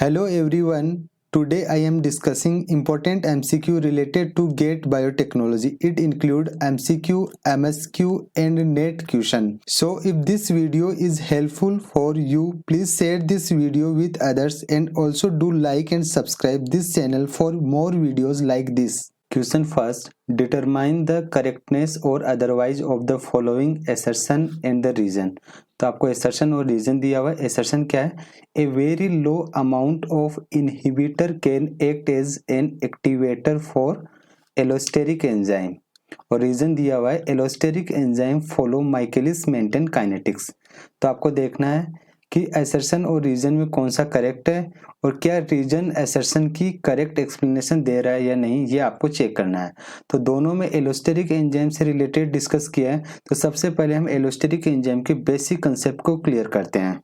Hello everyone. Today I am discussing important MCQ related to GATE biotechnology. It include MCQ, MSQ and NET question. So if this video is helpful for you, please share this video with others and also do like and subscribe this channel for more videos like this. Question first. Determine the correctness or otherwise of the following assertion and the reason. तो आपको assertion और reason दिया हुआ है. assertion क्या है? A very low amount of inhibitor can act as an activator for allosteric enzyme. और reason दिया हुआ है allosteric enzyme follow Michaelis Menten kinetics. तो आपको देखना है कि असर्शन और रीजन में कौन सा करेक्ट है और क्या रीजन असर्शन की करेक्ट एक्सप्लेनेशन दे रहा है या नहीं, ये आपको चेक करना है. तो दोनों में एलोस्टेरिक एंजाइम से रिलेटेड डिस्कस किया है. तो सबसे पहले हम एलोस्टेरिक एंजाइम के बेसिक कंसेप्ट को क्लियर करते हैं.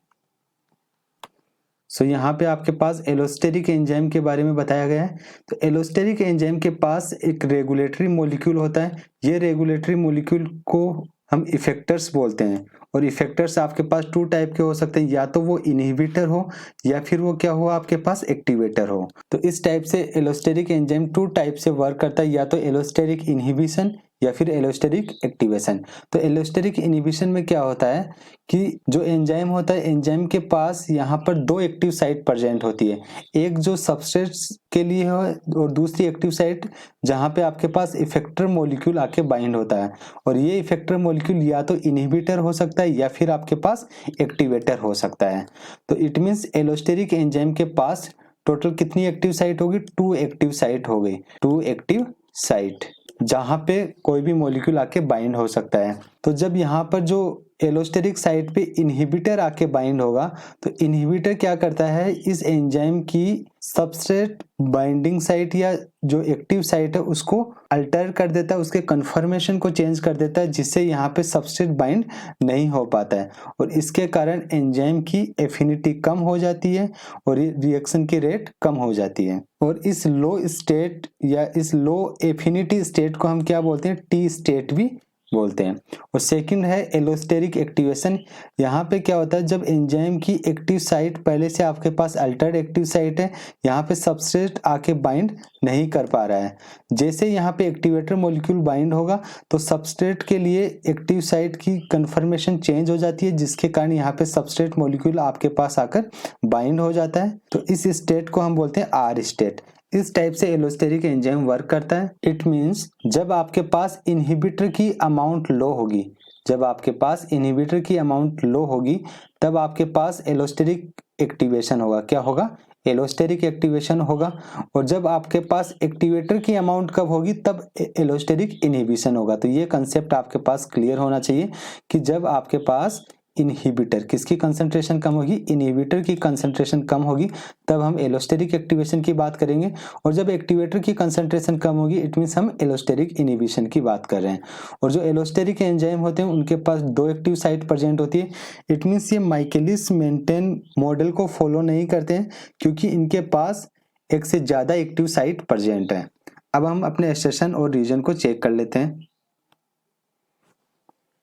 सो यहाँ पे आपके पास एलोस्टेरिक एंजाइम के बारे में बताया गया है. तो एलोस्टेरिक एंजाइम के पास एक रेगुलेटरी मॉलिक्यूल होता है. ये रेगुलेटरी मॉलिक्यूल को हम इफेक्टर्स बोलते हैं. और इफेक्टर्स आपके पास टू टाइप के हो सकते हैं, या तो वो इनहिबिटर हो या फिर वो क्या हो आपके पास एक्टिवेटर हो. तो इस टाइप से एलोस्टेरिक एंजाइम टू टाइप से वर्क करता है, या तो एलोस्टेरिक इनहिबिशन या फिर एलोस्टेरिक एक्टिवेशन. तो एलोस्टेरिक इनहिबिशन में क्या होता है कि जो एंजाइम होता है, एंजाइम के पास यहाँ पर दो एक्टिव साइट प्रेजेंट होती है. एक जो सबस्ट्रेट के लिए है और दूसरी एक्टिव साइट जहाँ पे आपके पास इफेक्टर मॉलिक्यूल आके बाइंड होता है. और ये इफेक्टर मॉलिक्यूल या तो इनहिबिटर हो सकता है या फिर आपके पास एक्टिवेटर हो सकता है. तो इट मीन्स एलोस्टेरिक एंजाइम के पास टोटल कितनी एक्टिव साइट होगी? 2 एक्टिव साइट हो गई. 2 एक्टिव साइट जहां पे कोई भी मॉलिक्यूल आके बाइंड हो सकता है. तो जब यहाँ पर जो एलोस्टेरिक साइट पे इनहिबिटर आके बाइंड होगा, तो इनहिबिटर क्या करता है, इस एंजाइम की सबस्ट्रेट बाइंडिंग साइट या जो एक्टिव साइट है उसको अल्टर कर देता है, उसके कन्फर्मेशन को चेंज कर देता है, जिससे यहाँ पे सबस्ट्रेट बाइंड नहीं हो पाता है. और इसके कारण एंजाइम की एफिनिटी कम हो जाती है और रिएक्शन की रेट कम हो जाती है. और इस लो स्टेट या इस लो एफिनिटी स्टेट को हम क्या बोलते हैं? टी स्टेट भी बोलते हैं. और सेकंड है एलोस्टेरिक एक्टिवेशन. यहाँ पे क्या होता है, जब एंजाइम की एक्टिव साइट पहले से आपके पास अल्टर्ड एक्टिव साइट है, यहाँ पे सबस्ट्रेट आके बाइंड नहीं कर पा रहा है. जैसे यहाँ पे एक्टिवेटर मॉलिक्यूल बाइंड होगा तो सबस्ट्रेट के लिए एक्टिव साइट की कन्फर्मेशन चेंज हो जाती है, जिसके कारण यहाँ पे सबस्ट्रेट मॉलिक्यूल आपके पास आकर बाइंड हो जाता है. तो इस स्टेट को हम बोलते हैं आर स्टेट. इस टाइप से एलोस्टेरिक एंजाइम वर्क करता है. इट मींस जब आपके पास इनहिबिटर की अमाउंट लो होगी, जब आपके पास इनहिबिटर की अमाउंट लो होगी तब आपके पास एलोस्टेरिक एक्टिवेशन होगा. क्या होगा? एलोस्टेरिक एक्टिवेशन होगा. और जब आपके पास एक्टिवेटर की अमाउंट कब होगी तब एलोस्टेरिक इनहिबिशन होगा. तो ये कंसेप्ट आपके पास क्लियर होना चाहिए कि जब आपके पास इनहिबिटर किसकी कंसंट्रेशन कम होगी, इनहिबिटर की कंसंट्रेशन कम होगी, तब हम एलोस्टेरिक एक्टिवेशन की बात करेंगे. और जब एक्टिवेटर की कंसंट्रेशन कम होगी इट मींस हम एलोस्टेरिक इनहिबिशन की बात कर रहे हैं. और जो एलोस्टेरिक एंजाइम होते हैं उनके पास 2 एक्टिव साइट प्रेजेंट होती है. इट मींस ये माइकेलिस मेंटेन मॉडल को फॉलो नहीं करते हैं क्योंकि इनके पास एक से ज्यादा एक्टिव साइट प्रेजेंट है. अब हम अपने असर्शन और रीजन को चेक कर लेते हैं.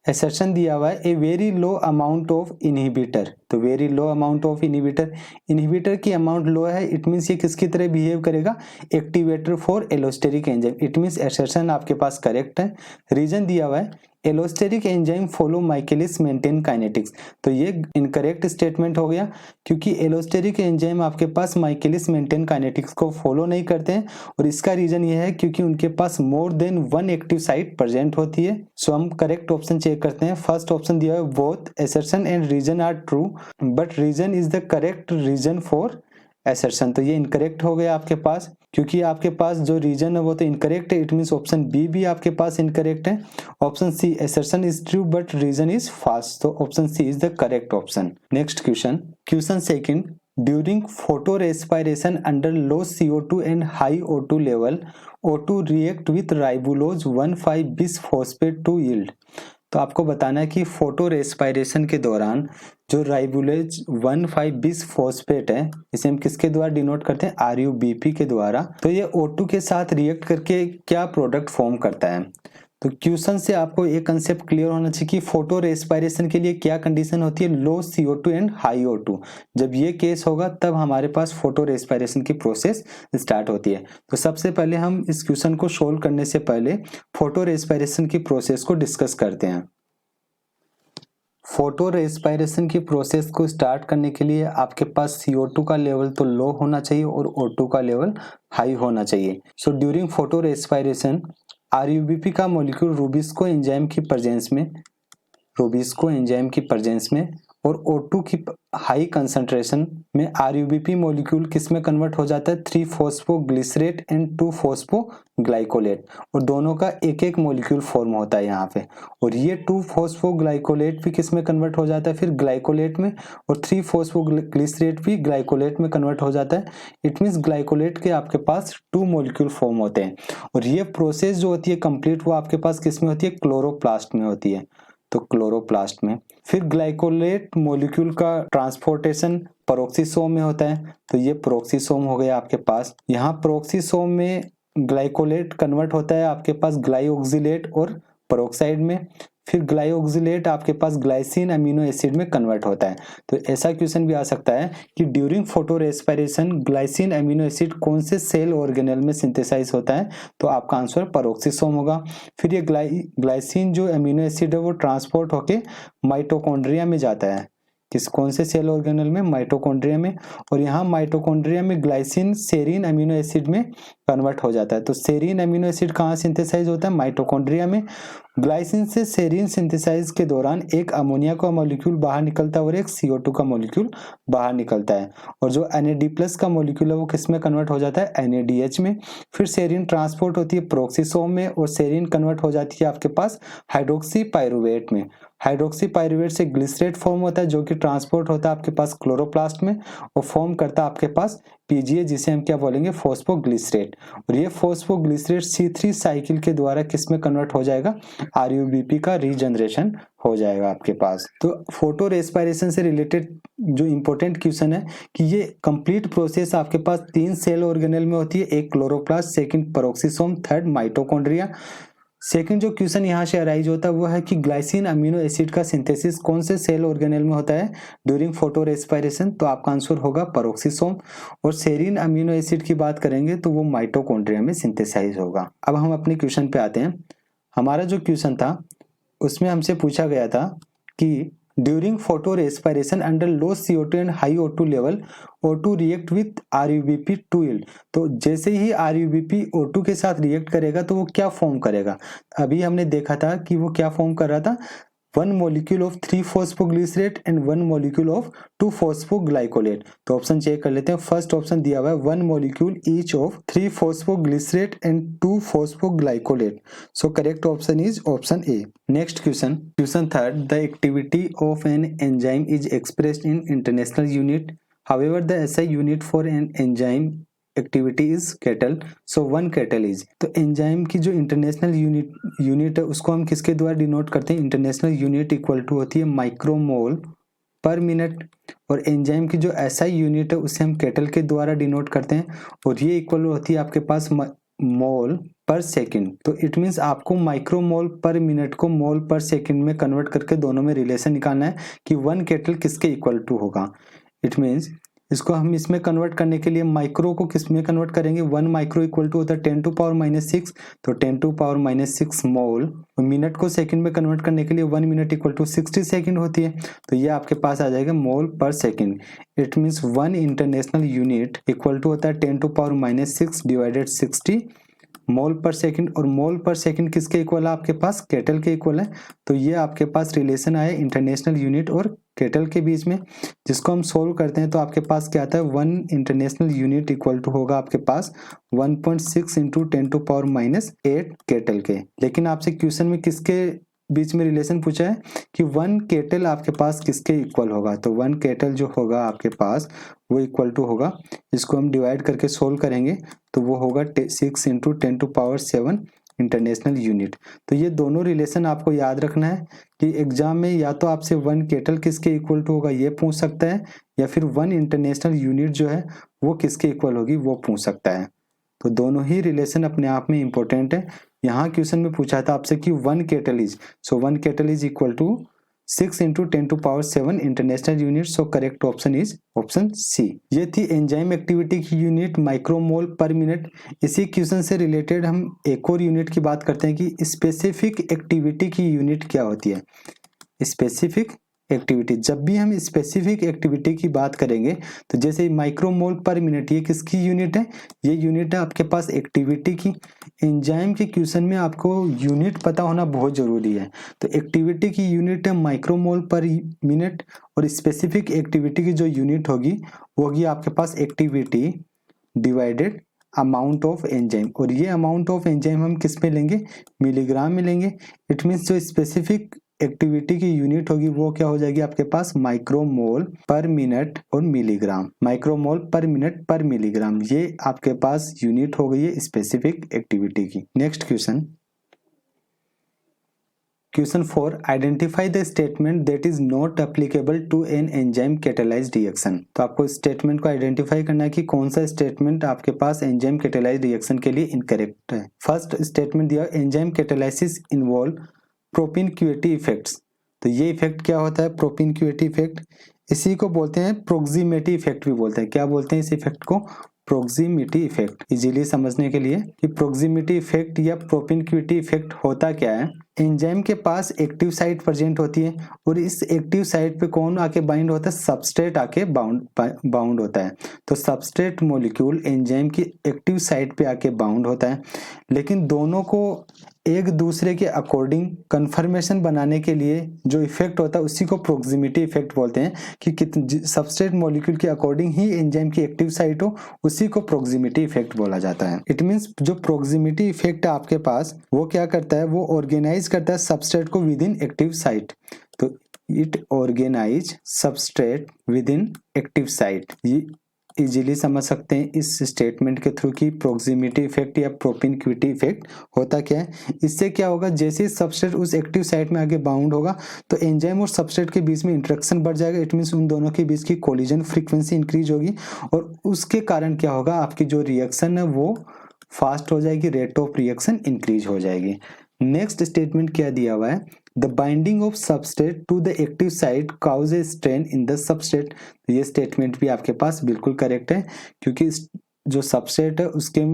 असर्शन दिया हुआ है a very low amount of inhibitor. तो very low amount of inhibitor, inhibitor की अमाउंट लो है. इट मींस ये किसकी तरह बिहेव करेगा? Activator for allosteric enzyme. It means assertion आपके पास करेक्ट है. रीजन दिया हुआ है allosteric enzyme follow Michaelis Menten kinetics. तो ये इनकरेक्ट स्टेटमेंट हो गया क्योंकि एलोस्टेरिक एंजाइम आपके पास माइकेलिस मेंटेन काइनेटिक्स को फॉलो नहीं करते हैं. और इसका रीजन ये है क्योंकि उनके पास more than 1 active site present होती है. सो हम करेक्ट ऑप्शन चेक करते हैं. फर्स्ट ऑप्शन दिया है both assertion and reason are true but reason is the correct reason for assertion. तो ये इनकरेक्ट हो गया आपके पास क्योंकि आपके पास जो रीजन है वो तो इनकरेक्ट है. इट मींस ऑप्शन बी भी आपके पास इनकरेक्ट है. Option C assertion is true but reason is false. तो option C is the correct option. Next question. Question second. During photo respiration under low CO2 and high O2 level O2 react with ribulose 1,5-bis-phosphate to yield. तो आपको बताना है कि photo respiration के दौरान जो राइबुलेज 1,5-bis-phosphate है, इसे हम किसके द्वारा डिनोट करते हैं? RUBP के द्वारा. तो ये O2 के साथ रिएक्ट करके क्या प्रोडक्ट फॉर्म करता है? तो क्वेश्चन से आपको एक कंसेप्ट क्लियर होना चाहिए कि फोटो रेस्पिरेशन के लिए क्या कंडीशन होती है, लो CO2 एंड हाई O2। जब ये केस होगा तब हमारे पास फोटो रेस्पिरेशन की प्रोसेस स्टार्ट होती है। तो सबसे पहले हम इस क्वेश्चन को सोल्व करने से पहले फोटो रेस्पिरेशन की प्रोसेस को डिस्कस करते हैं। फोटो रेस्पिरेशन की प्रोसेस को स्टार्ट करने के लिए आपके पास CO2 का लेवल तो लो होना चाहिए और O2 का लेवल हाई होना चाहिए। So during photo respiration RUBP का मॉलिक्यूल रूबिस्को एंजाइम की प्रेजेंस में और O2 की हाई कंसंट्रेशन में RUBP मॉलिक्यूल किस में कन्वर्ट हो जाता है, 3-फॉस्फोग्लिसरेट एंड 2-फॉस्फोग्लाइकोलेट, और दोनों का एक एक मॉलिक्यूल फॉर्म होता है यहाँ पे। और ये 2-फॉस्फोग्लाइकोलेट भी किस में कन्वर्ट हो जाता है, फिर ग्लाइकोलेट में, और 3-फॉस्फोग्लिसरेट भी ग्लाइकोलेट में कन्वर्ट हो जाता है। इट मीन्स ग्लाइकोलेट के आपके पास 2 मॉलिक्यूल फॉर्म होते हैं। और ये प्रोसेस जो होती है कंप्लीट, वो आपके पास किस में होती है, क्लोरोप्लास्ट में होती है। तो क्लोरोप्लास्ट में फिर ग्लाइकोलेट मॉलिक्यूल का ट्रांसपोर्टेशन पेरोक्सीसोम में होता है। तो ये पेरोक्सीसोम हो गया आपके पास। यहाँ पेरोक्सीसोम में ग्लाइकोलेट कन्वर्ट होता है आपके पास ग्लाइओक्सिलेट और पेरोक्साइड में। फिर ग्लाइओक्सिलेट आपके पास ग्लाइसिन अमीनो एसिड में कन्वर्ट होता है। तो ऐसा क्वेश्चन भी आ सकता है कि during photo respiration glycine amino acid कौन से सेल ऑर्गेनेल में सिंथेसाइज होता है, तो आपका आंसर पेरोक्सीसोम होगा। फिर ये ग्लाइसिन जो अमीनो एसिड है वो ट्रांसपोर्ट होके माइटोकॉन्ड्रिया में जाता है। कौन से सेल ऑर्गेनेल में, माइटोकॉन्ड्रिया में। और यहाँ माइटोकॉन्ड्रिया में ग्लाइसिन सेरीन अमीनो एसिड में कन्वर्ट हो जाता है। तो सेरीन अमीनो एसिड कहाँ सिंथेसाइज होता है, माइटोकॉन्ड्रिया में। ग्लाइसिन से सेरीन सिंथेसाइज के दौरान एक अमोनिया का मॉलिक्यूल बाहर निकलता है और एक CO2 का मॉलिक्यूल बाहर निकलता है। और जो NAD+ का मॉलिक्यूल है वो किस में कन्वर्ट हो जाता है, NADH में। फिर सेरीन ट्रांसपोर्ट होती है पेरोक्सीसोम में और सेरीन कन्वर्ट हो जाती है आपके पास हाइड्रोक्सी पाइरुवेट में। हाइड्रोक्सी पाइरुवेट से ग्लिसरेट फॉर्म होता है जो कि ट्रांसपोर्ट होता है आपके पास क्लोरोप्लास्ट में और फॉर्म करता है आपके पास PGA, जिसे हम क्या बोलेंगे, फॉस्फोग्लिसरेट। और ये फॉस्फोग्लिसरेट C3 साइकिल के द्वारा किस में कन्वर्ट हो जाएगा, RUBP का रीजनरेशन हो जाएगा आपके पास। तो फोटो रेस्पिरेशन से रिलेटेड जो इंपॉर्टेंट क्वेश्चन है कि ये कंप्लीट प्रोसेस आपके पास 3 सेल ऑर्गेनेल में होती है, एक chloroplast, second peroxisome, third mitochondria. Second जो क्वेश्चन यहाँ से अराइज होता है वो है कि ग्लाइसिन अमीनो एसिड का सिंथेसिस कौन से सेल ऑर्गेनेल में होता है ड्यूरिंग फोटो रेस्पिरेशन, तो आपका आंसर होगा पेरोक्सीसोम। और सेरीन अमीनो एसिड की बात करेंगे तो वो माइटोकॉन्ड्रिया में सिंथेसाइज होगा। अब हम अपने क्वेश्चन पे आते हैं। हमारा जो क्वेश्चन था उसमें हमसे पूछा गया था कि during photo respiration under low CO2 and high O2 level O2 react with RUBP to yield. तो जैसे ही RUBP O2 के साथ रिएक्ट करेगा तो वो क्या फॉर्म करेगा, अभी हमने देखा था कि वो क्या फॉर्म कर रहा था, 1 molecule of three phosphoglycerate and 1 molecule of two phosphoglycolate. तो ऑप्शन चेक कर लेते हैं। फर्स्ट ऑप्शन दिया हुआ है 1 molecule each of three phosphoglycerate and two phosphoglycolate. So correct option is option A. Next question third, the activity of an enzyme is expressed in international unit, however the SI unit for an enzyme activity is katal, so 1 katal is. तो एंजाइम की जो international unit है उसको हम किसके द्वारा denote करते हैं, इंटरनेशनल यूनिट इक्वल टू होती है माइक्रोमोल पर मिनट। और एंजाइम की जो SI यूनिट है उसे हम केटल के द्वारा डिनोट करते हैं और ये इक्वल होती है आपके पास मोल पर सेकंड। तो इट मीन्स आपको माइक्रोमोल पर मिनट को मोल पर सेकंड में कन्वर्ट करके दोनों में रिलेशन निकालना है कि 1 केटल किसके इक्वल टू होगा। इट मीन्स इसको हम इसमें कन्वर्ट करने के लिए माइक्रो को किस में कन्वर्ट करेंगे, 1 माइक्रो इक्वल टू होता है 10⁻⁻6, तो 10⁻⁻6 मोल। मिनट को सेकंड में कन्वर्ट करने के लिए 1 मिनट इक्वल टू 60 सेकंड होती है, तो ये आपके पास आ जाएगा मोल पर second. It means 1 international unit equal to होता है 10⁻⁻6 डिवाइडेड 60 मोल पर सेकंड। और मोल पर सेकंड किसके इक्वल है आपके पास, केटल के इक्वल है। तो ये आपके पास रिलेशन आया इंटरनेशनल यूनिट और केटल के बीच में, जिसको हम सोल्व करते हैं तो आपके पास क्या आता है, 1 इंटरनेशनल यूनिट इक्वल टू होगा आपके पास 1.6 इंटू 10⁻⁸ केटल के। लेकिन आपसे क्वेश्चन में किसके बीच में रिलेशन पूछा है कि 1 केटल आपके पास किसके इक्वल होगा, तो 1 केटल जो होगा आपके पास वो इक्वल टू होगा, इसको हम डिवाइड करके सोल्व करेंगे तो वो होगा 6 इंटू 10⁻7 इंटरनेशनल यूनिट। तो ये दोनों रिलेशन आपको याद रखना है कि एग्जाम में या तो आपसे 1 केटल किसके इक्वल टू होगा ये पूछ सकता है, या फिर 1 इंटरनेशनल यूनिट जो है वो किसके इक्वल होगी वो पूछ सकता है। तो दोनों ही रिलेशन अपने आप में इंपॉर्टेंट है। यहाँ क्वेश्चन में पूछा था आपसे कि 1 katal is, so 1 katal is equal to 6 × 10⁻7 international unit, so correct option is option C. ये थी एंजाइम एक्टिविटी की यूनिट माइक्रोमोल पर मिनट। इसी क्वेश्चन से रिलेटेड हम एक और यूनिट की बात करते हैं कि स्पेसिफिक एक्टिविटी की यूनिट क्या होती है। स्पेसिफिक एक्टिविटी, जब भी हम स्पेसिफिक एक्टिविटी की बात करेंगे तो जैसे माइक्रोमोल पर मिनट, ये किसकी यूनिट है, ये यूनिट है आपके पास एक्टिविटी की। एंजाइम के क्वेश्चन में आपको यूनिट पता होना बहुत जरूरी है। तो एक्टिविटी की यूनिट है माइक्रोमोल पर मिनट, और स्पेसिफिक एक्टिविटी की जो यूनिट होगी वो होगी आपके पास activity divided amount of enzyme, और ये अमाउंट ऑफ एंजाइम हम किस में लेंगे, मिलीग्राम में लेंगे। इट मीन्स जो स्पेसिफिक एक्टिविटी की यूनिट होगी वो क्या हो जाएगी आपके पास, माइक्रोमोल पर मिनट और मिलीग्राम। माइक्रोमोल पर मिनट पर मिलीग्राम, ये आपके पास यूनिट हो गई है स्पेसिफिक एक्टिविटी की। Next question, question 4, identify the statement that is not applicable to an enzyme catalysed reaction. तो आपको स्टेटमेंट को आइडेंटिफाई करना है कि कौन सा स्टेटमेंट आपके पास एंजाइम कैटेलाइज्ड रिएक्शन के लिए इनकरेक्ट है। फर्स्ट स्टेटमेंट दिया, एंजाइम कैटेलाइसिस इन्वॉल्व प्रोपिनक्यूएटी इफेक्ट्स। तो ये इफेक्ट क्या होता है, प्रोपिनक्यूएटी इफेक्ट, इसी को बोलते हैं प्रोक्सिमिटी इफेक्ट भी बोलते हैं। क्या बोलते हैं इस इफेक्ट को, प्रोक्सिमिटी इफेक्ट। इजीली समझने के लिए कि प्रोक्सिमिटी इफेक्ट या प्रोपिनक्यूएटी इफेक्ट होता क्या है, एंजाइम के पास एक्टिव साइट प्रेजेंट होती है और इस एक्टिव साइट पे कौन आके बाइंड होता है, सबस्ट्रेट आके बाउंड होता है। तो सबस्ट्रेट मॉलिक्यूल एंजाइम की एक्टिव साइट पे आके बाउंड होता है, लेकिन दोनों को एक दूसरे के अकॉर्डिंग कन्फर्मेशन बनाने के लिए जो इफेक्ट होता है उसी को प्रोक्सिमिटी इफेक्ट बोलते हैं, कि सबस्ट्रेट मॉलिक्यूल के अकॉर्डिंग ही एंजाइम की एक्टिव साइट हो, उसी को प्रोक्सिमिटी इफेक्ट बोला जाता है। इट मींस जो प्रोक्सिमिटी इफेक्ट है आपके पास वो क्या करता है, वो ऑर्गेनाइज करता है सबस्ट्रेट को विद इन एक्टिव साइट। तो it organize substrate within active site, ये इजीली समझ सकते हैं इस स्टेटमेंट के थ्रू कि प्रोक्सिमिटी इफेक्ट या प्रोपिनक्यूएटी इफेक्ट होता क्या है। इससे क्या होगा, जैसे ही सबस्ट्रेट उस एक्टिव साइट में आगे बाउंड होगा तो एंजाइम और सबस्ट्रेट के बीच में इंटरेक्शन बढ़ जाएगा। इट मींस उन दोनों के बीच की कोलिजन फ्रीक्वेंसी इंक्रीज होगी, और उसके कारण क्या होगा, आपकी जो रिएक्शन है वो फास्ट हो जाएगी, रेट ऑफ रिएक्शन इंक्रीज हो जाएगी। नेक्स्ट स्टेटमेंट क्या दिया हुआ है, the binding of substrate to the active site cause a strain in the substrate. ये स्टेटमेंट भी आपके पास बिल्कुल करेक्ट है, क्योंकि जो सबस्ट्रेट है उसके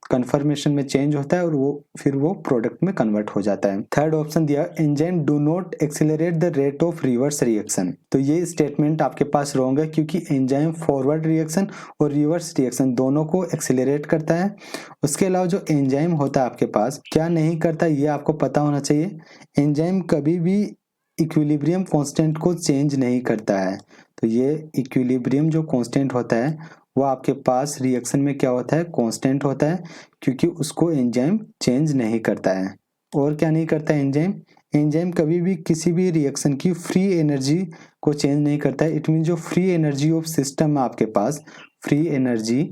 कन्फर्मेशन में चेंज होता है और वो फिर वो प्रोडक्ट में कन्वर्ट हो जाता है। थर्ड ऑप्शन दिया, enzyme do not accelerate the rate of reverse reaction. तो ये स्टेटमेंट आपके पास रॉन्ग है, क्योंकि एंजाइम फॉरवर्ड रिएक्शन और रिवर्स रिएक्शन दोनों को एक्सेलरेट करता है। उसके अलावा जो एंजाइम होता है आपके पास क्या नहीं करता, ये आपको पता होना चाहिए। एंजाइम कभी भी इक्विलिब्रियम कांस्टेंट को चेंज नहीं करता है। तो ये इक्विलिब्रियम जो कांस्टेंट होता है वो आपके पास रिएक्शन में क्या होता है, कांस्टेंट होता है, क्योंकि उसको एंजाइम चेंज नहीं करता है। और क्या नहीं करता है एंजाइम, एंजाइम कभी भी किसी भी रिएक्शन की फ्री एनर्जी को चेंज नहीं करता है। इट मीन जो फ्री एनर्जी ऑफ सिस्टम है आपके पास, फ्री एनर्जी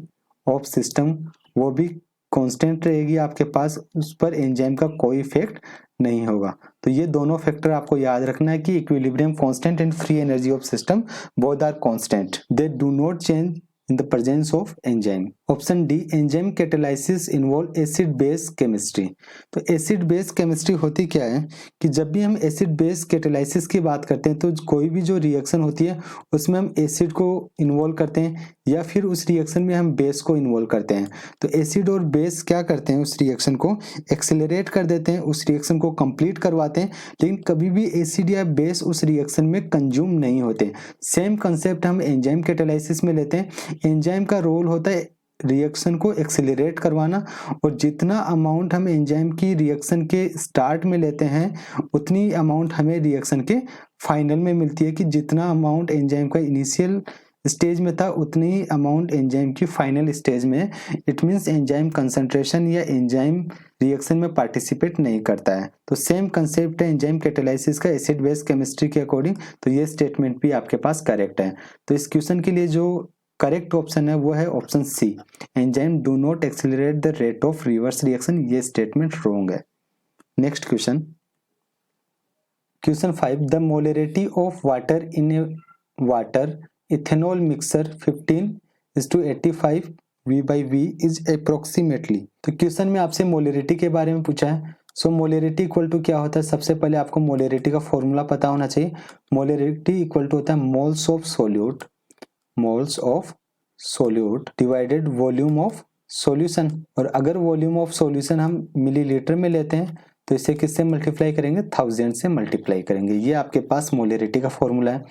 ऑफ सिस्टम वो भी कांस्टेंट रहेगी आपके पास, उस पर एंजाइम का कोई इफेक्ट नहीं होगा। तो ये दोनों फैक्टर आपको याद रखना है कि equilibrium constant and free energy of system both are constant, they do not change in the presence of enzyme. Option D, enzyme catalysis involve acid base chemistry. तो acid base chemistry होती क्या है कि जब भी हम acid base catalysis की बात करते हैं तो कोई भी जो रिएक्शन होती है उसमें हम एसिड को इन्वॉल्व करते हैं या फिर उस रिएक्शन में हम बेस को इन्वॉल्व करते हैं। तो एसिड और बेस क्या करते हैं, उस रिएक्शन को एक्सेलरेट कर देते हैं, उस रिएक्शन को कंप्लीट करवाते हैं, लेकिन कभी भी एसिड या बेस उस रिएक्शन में कंज्यूम नहीं होते। सेम कंसेप्ट हम एंजाइम कैटालाइसिस में लेते हैं। एंजाइम का रोल होता है रिएक्शन को एक्सेलरेट करवाना, और जितना अमाउंट हम एंजाइम की रिएक्शन के स्टार्ट में लेते हैं उतनी अमाउंट हमें रिएक्शन के फाइनल में मिलती है, कि जितना अमाउंट एंजाइम का इनिशियल स्टेज में था उतनी ही अमाउंट एंजाइम की फाइनल स्टेज में। इट मींस एंजाइम कंसंट्रेशन या एंजाइम रिएक्शन में पार्टिसिपेट नहीं करता है। तो सेम कंसेप्ट है एंजाइम कैटालाइसिस का एसिड बेस केमिस्ट्री के अकॉर्डिंग। तो ये स्टेटमेंट भी आपके पास करेक्ट है। तो इस क्वेश्चन के लिए जो करेक्ट ऑप्शन है वो है option C, enzyme do not accelerate the rate of reverse reaction. ये स्टेटमेंट रॉन्ग है। Next question, question 5, the molarity of water in a water ethanol mixture 15:85 V by V is approximately। तो question में आपसे molarity के बारे में पूछा है। सो मोलरिटी इक्वल टू क्या होता है, सबसे पहले आपको मोलरिटी का फॉर्मूला पता होना चाहिए। मोलरिटी इक्वल टू होता है moles of solute, moles of solute divided volume of solution. और अगर वॉल्यूम ऑफ सॉल्यूशन हम मिलीलीटर में लेते हैं तो इसे किससे मल्टीप्लाई करेंगे, 1000 से मल्टीप्लाई करेंगे। ये आपके पास मोलरिटी का फॉर्मूला है।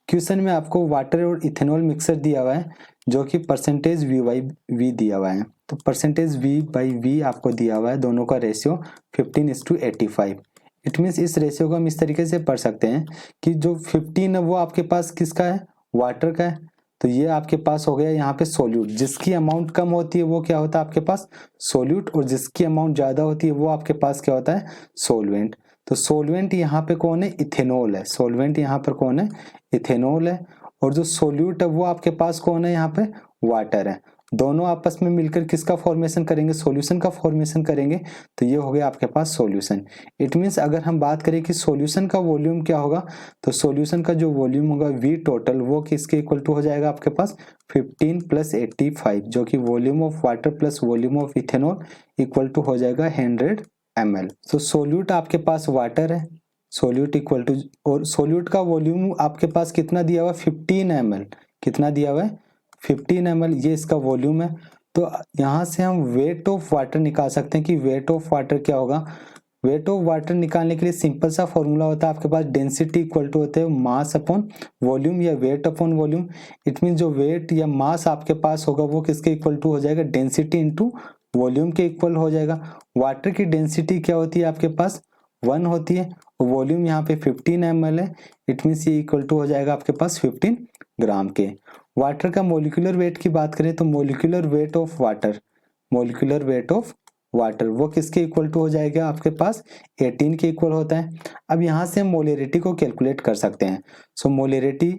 क्वेश्चन में आपको वाटर और इथेनॉल मिक्सर दिया हुआ है जो कि परसेंटेज V बाई V दिया हुआ है। तो परसेंटेज V बाई V आपको दिया हुआ है, दोनों का रेशियो 15:85। इट मीन्स इस रेशियो को हम इस तरीके से पढ़ सकते हैं कि जो 15 है वो आपके पास किसका है, वाटर का है। तो ये आपके पास हो गया यहाँ पे सोल्यूट। जिसकी अमाउंट कम होती है वो क्या होता है आपके पास, सोल्यूट, और जिसकी अमाउंट ज्यादा होती है वो आपके पास क्या होता है, सोलवेंट। तो सोलवेंट यहाँ पे कौन है, इथेनॉल है। सोलवेंट यहाँ पर कौन है, इथेनॉल है। और जो सोल्यूट है वो आपके पास कौन है, यहाँ पे वाटर है। दोनों आपस में मिलकर किसका फॉर्मेशन करेंगे, सॉल्यूशन का फॉर्मेशन करेंगे। तो ये हो गया आपके पास सॉल्यूशन। इट मीन्स अगर हम बात करें कि सॉल्यूशन का वॉल्यूम क्या होगा, तो सॉल्यूशन का जो वॉल्यूम होगा V टोटल वो किसके इक्वल टू हो जाएगा आपके पास 15 + 85, जो कि volume of water plus volume of ethanol equal to हो जाएगा 100 ml। तो सोल्यूट आपके पास वाटर है, सोल्यूट इक्वल टू, और सोल्यूट का वॉल्यूम आपके पास कितना दिया हुआ है, 15 ml। कितना दिया हुआ है, 15 ml, ये इसका वॉल्यूम है। तो यहाँ से हम वेट ऑफ वाटर निकाल सकते हैं कि वेट ऑफ वाटर क्या होगा। वेट ऑफ वाटर निकालने के लिए सिंपल सा फॉर्मूला होता है आपके पास, डेंसिटी इक्वल टू होते हैं मास अपॉन वॉल्यूम या weight upon volume. It mean जो वेट या मास आपके पास होगा वो किसके इक्वल टू हो जाएगा, डेंसिटी इंटू वॉल्यूम के इक्वल हो जाएगा। वाटर की डेंसिटी क्या होती है आपके पास, 1 होती है, और वॉल्यूम यहाँ पे 15 ml है। इट मीन्स ये इक्वल टू हो जाएगा आपके पास 15 ग्राम के। वाटर का मोलिकुलर वेट की बात करें तो molecular weight of water, molecular weight of water वो किसके इक्वल टू हो जाएगा आपके पास 18 के इक्वल होता है। अब यहाँ से हम मोलरिटी को कैलकुलेट कर सकते हैं। So molarity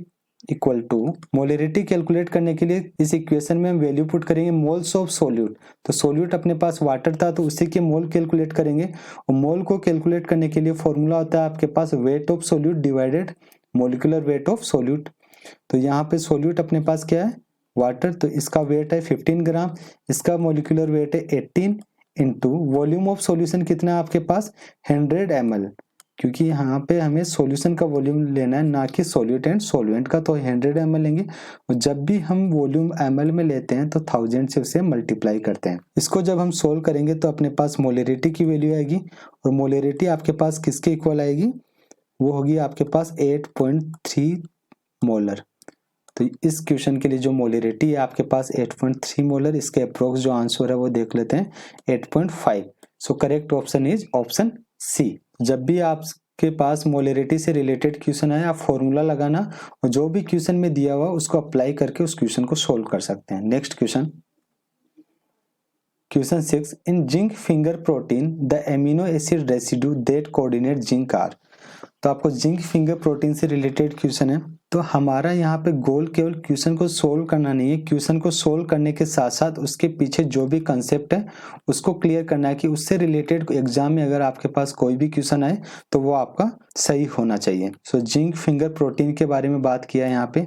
equal to, molarity calculate करने के लिए इस इक्वेशन में हम वैल्यू पुट करेंगे मोल्स ऑफ सोल्यूट। तो सोल्यूट अपने पास वाटर था तो उसी के मोल कैलकुलेट करेंगे, और मोल को कैलकुलेट करने के लिए फॉर्मूला होता है आपके पास weight of solute divided molecular weight of solute. तो यहाँ पे सोल्यूट अपने पास क्या है, वाटर, तो इसका वेट है 15 ग्राम, इसका मोलिकुलर वेट है 18 इंटू वॉल्यूम ऑफ सॉल्यूशन कितना है आपके पास 100 ml, क्योंकि यहाँ पे हमें सॉल्यूशन का वॉल्यूम लेना है ना कि सॉल्यूट एंड सॉल्वेंट का। तो 100 ml लेंगे, और जब भी हम वॉल्यूम ml में लेते हैं तो 1000 से उसे मल्टीप्लाई करते हैं। इसको जब हम सोल्व करेंगे तो अपने पास मोलरिटी की वैल्यू आएगी, और मोलरिटी आपके पास किसके इक्वल आएगी, वो होगी आपके पास 8.3 मोलर। तो इस क्वेश्चन के लिए जो मोलरिटी है आपके पास 8.3 मोलर, इसके अप्रोक्स जो आंसर है वो देख लेते हैं 8.5। So correct option is option C. जब भी आपके पास मोलरिटी से रिलेटेड क्वेश्चन आए आप फॉर्मूला लगाना, और जो भी क्वेश्चन में दिया हुआ उसको अप्लाई करके उस क्वेश्चन को सोल्व कर सकते हैं। Next question, question 6, in zinc finger protein the amino acid residue that coordinate zinc are. तो आपको जिंक फिंगर प्रोटीन से रिलेटेड क्वेश्चन है। तो हमारा यहाँ पे गोल केवल क्वेश्चन को सोल्व करना नहीं है, क्वेश्चन को सोल्व करने के साथ साथ उसके पीछे जो भी कंसेप्ट है उसको क्लियर करना है कि उससे रिलेटेड एग्जाम में अगर आपके पास कोई भी क्वेश्चन आए तो वो आपका सही होना चाहिए। सो जिंक फिंगर प्रोटीन के बारे में बात किया है यहाँ पे।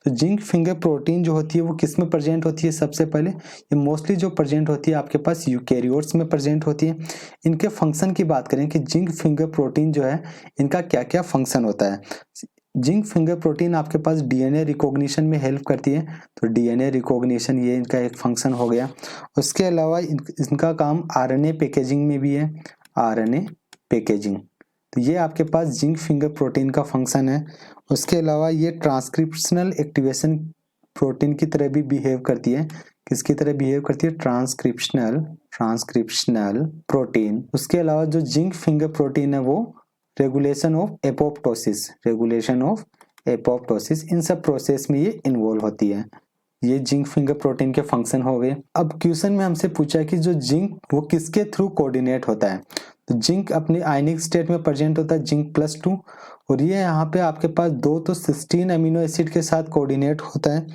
तो जिंक फिंगर प्रोटीन जो होती है वो किस में प्रेजेंट होती है, सबसे पहले ये मोस्टली जो प्रेजेंट होती है आपके पास यूकेरियोट्स में प्रेजेंट होती है। इनके फंक्शन की बात करें कि जिंक फिंगर प्रोटीन जो है इनका क्या क्या फंक्शन होता है। जिंक फिंगर प्रोटीन आपके पास डीएनए रिकॉग्निशन में हेल्प करती है, तो डीएनए रिकॉग्निशन ये इनका एक फंक्शन हो गया। उसके अलावा इनका काम आरएनए पैकेजिंग में भी है, आरएनए पैकेजिंग। तो ये आपके पास जिंक फिंगर प्रोटीन का फंक्शन है। उसके अलावा ये ट्रांसक्रिप्शनल एक्टिवेशन प्रोटीन की तरह भी बिहेव करती है। किसकी तरह बिहेव करती है, ट्रांसक्रिप्शनल प्रोटीन। उसके अलावा जो जिंक फिंगर प्रोटीन है वो regulation of apoptosis, regulation of apoptosis, इन सब प्रोसेस में ये इन्वॉल्व होती है। ये जिंक फिंगर प्रोटीन के फंक्शन हो गए। अब क्वेश्चन में हमसे पूछा है कि जो जिंक वो किसके थ्रू कोऑर्डिनेट होता है। तो जिंक अपने आयनिक स्टेट में प्रेजेंट होता है जिंक +2, और ये यहाँ पे आपके पास 2 तो सिस्टीन अमीनो एसिड के साथ कोऑर्डिनेट होता है,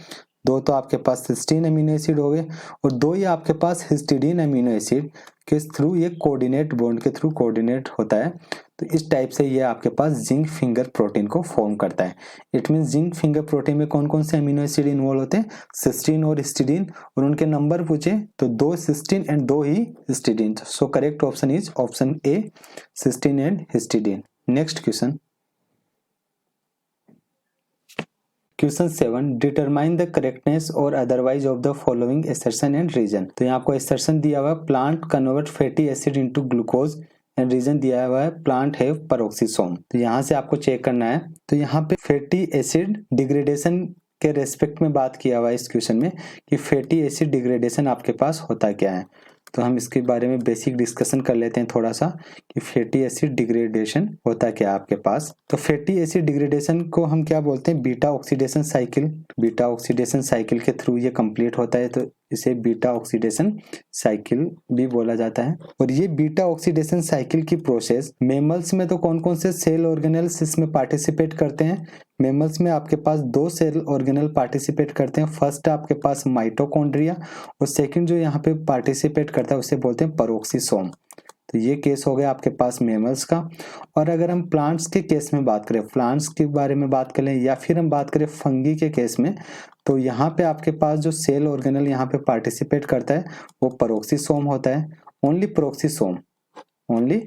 2 तो आपके पास सिस्टीन अमीनो एसिड हो गए, और 2 ये आपके पास हिस्टिडीन अमीनो एसिड के थ्रू ये कोऑर्डिनेट बॉन्ड के थ्रू कोऑर्डिनेट होता है। तो इस टाइप से ये आपके पास जिंक फिंगर प्रोटीन को फॉर्म करता है। It mean zinc finger protein में कौन कौन से अमीनो एसिड इन्वॉल्व होते हैं, सिस्टीन और हिस्टीडीन, और उनके नंबर पूछे तो 2 सिस्टीन एंड 2 ही histidine. So correct option is option A, cysteine and histidine. Next question, question 7, determine the correctness और otherwise of the following assertion and reason. तो यहाँ आपको एसर्शन दिया हुआ है plant convert fatty acid into glucose and reason दिया हुआ है प्लांट हैव पेरोक्सिसोम। तो यहाँ से आपको चेक करना है। तो यहाँ पे फैटी एसिड डिग्रेडेशन के रेस्पेक्ट में बात किया हुआ है इस क्वेश्चन में कि फैटी एसिड डिग्रेडेशन आपके पास होता क्या है। तो हम इसके बारे में बेसिक डिस्कशन कर लेते हैं थोड़ा सा कि फैटी एसिड डिग्रेडेशन होता क्या है आपके पास। तो फैटी एसिड डिग्रेडेशन को हम क्या बोलते हैं, beta oxidation cycle. Beta oxidation cycle के थ्रू ये कंप्लीट होता है, तो इसे बीटा ऑक्सीडेशन साइकिल भी बोला जाता है। और ये बीटा ऑक्सीडेशन साइकिल की प्रोसेस मेमल्स में तो कौन कौन से सेल ऑर्गेनेल्स इसमें पार्टिसिपेट करते हैं। मेमल्स में आपके पास 2 सेल ऑर्गेनल पार्टिसिपेट करते हैं। फर्स्ट आपके पास माइटोकॉन्ड्रिया और सेकंड जो यहाँ पे पार्टिसिपेट करता है उसे बोलते हैं पेरोक्सिसोम। तो ये केस हो गया आपके पास मेमल्स का। और अगर हम प्लांट्स के केस में बात करें, प्लांट्स के बारे में बात करें या फिर हम बात करें फंगी के केस में, तो यहाँ पे आपके पास जो सेल ऑर्गेनल यहाँ पे पार्टिसिपेट करता है वो पेरोक्सिसोम होता है, ओनली पेरोक्सिसोम, ओनली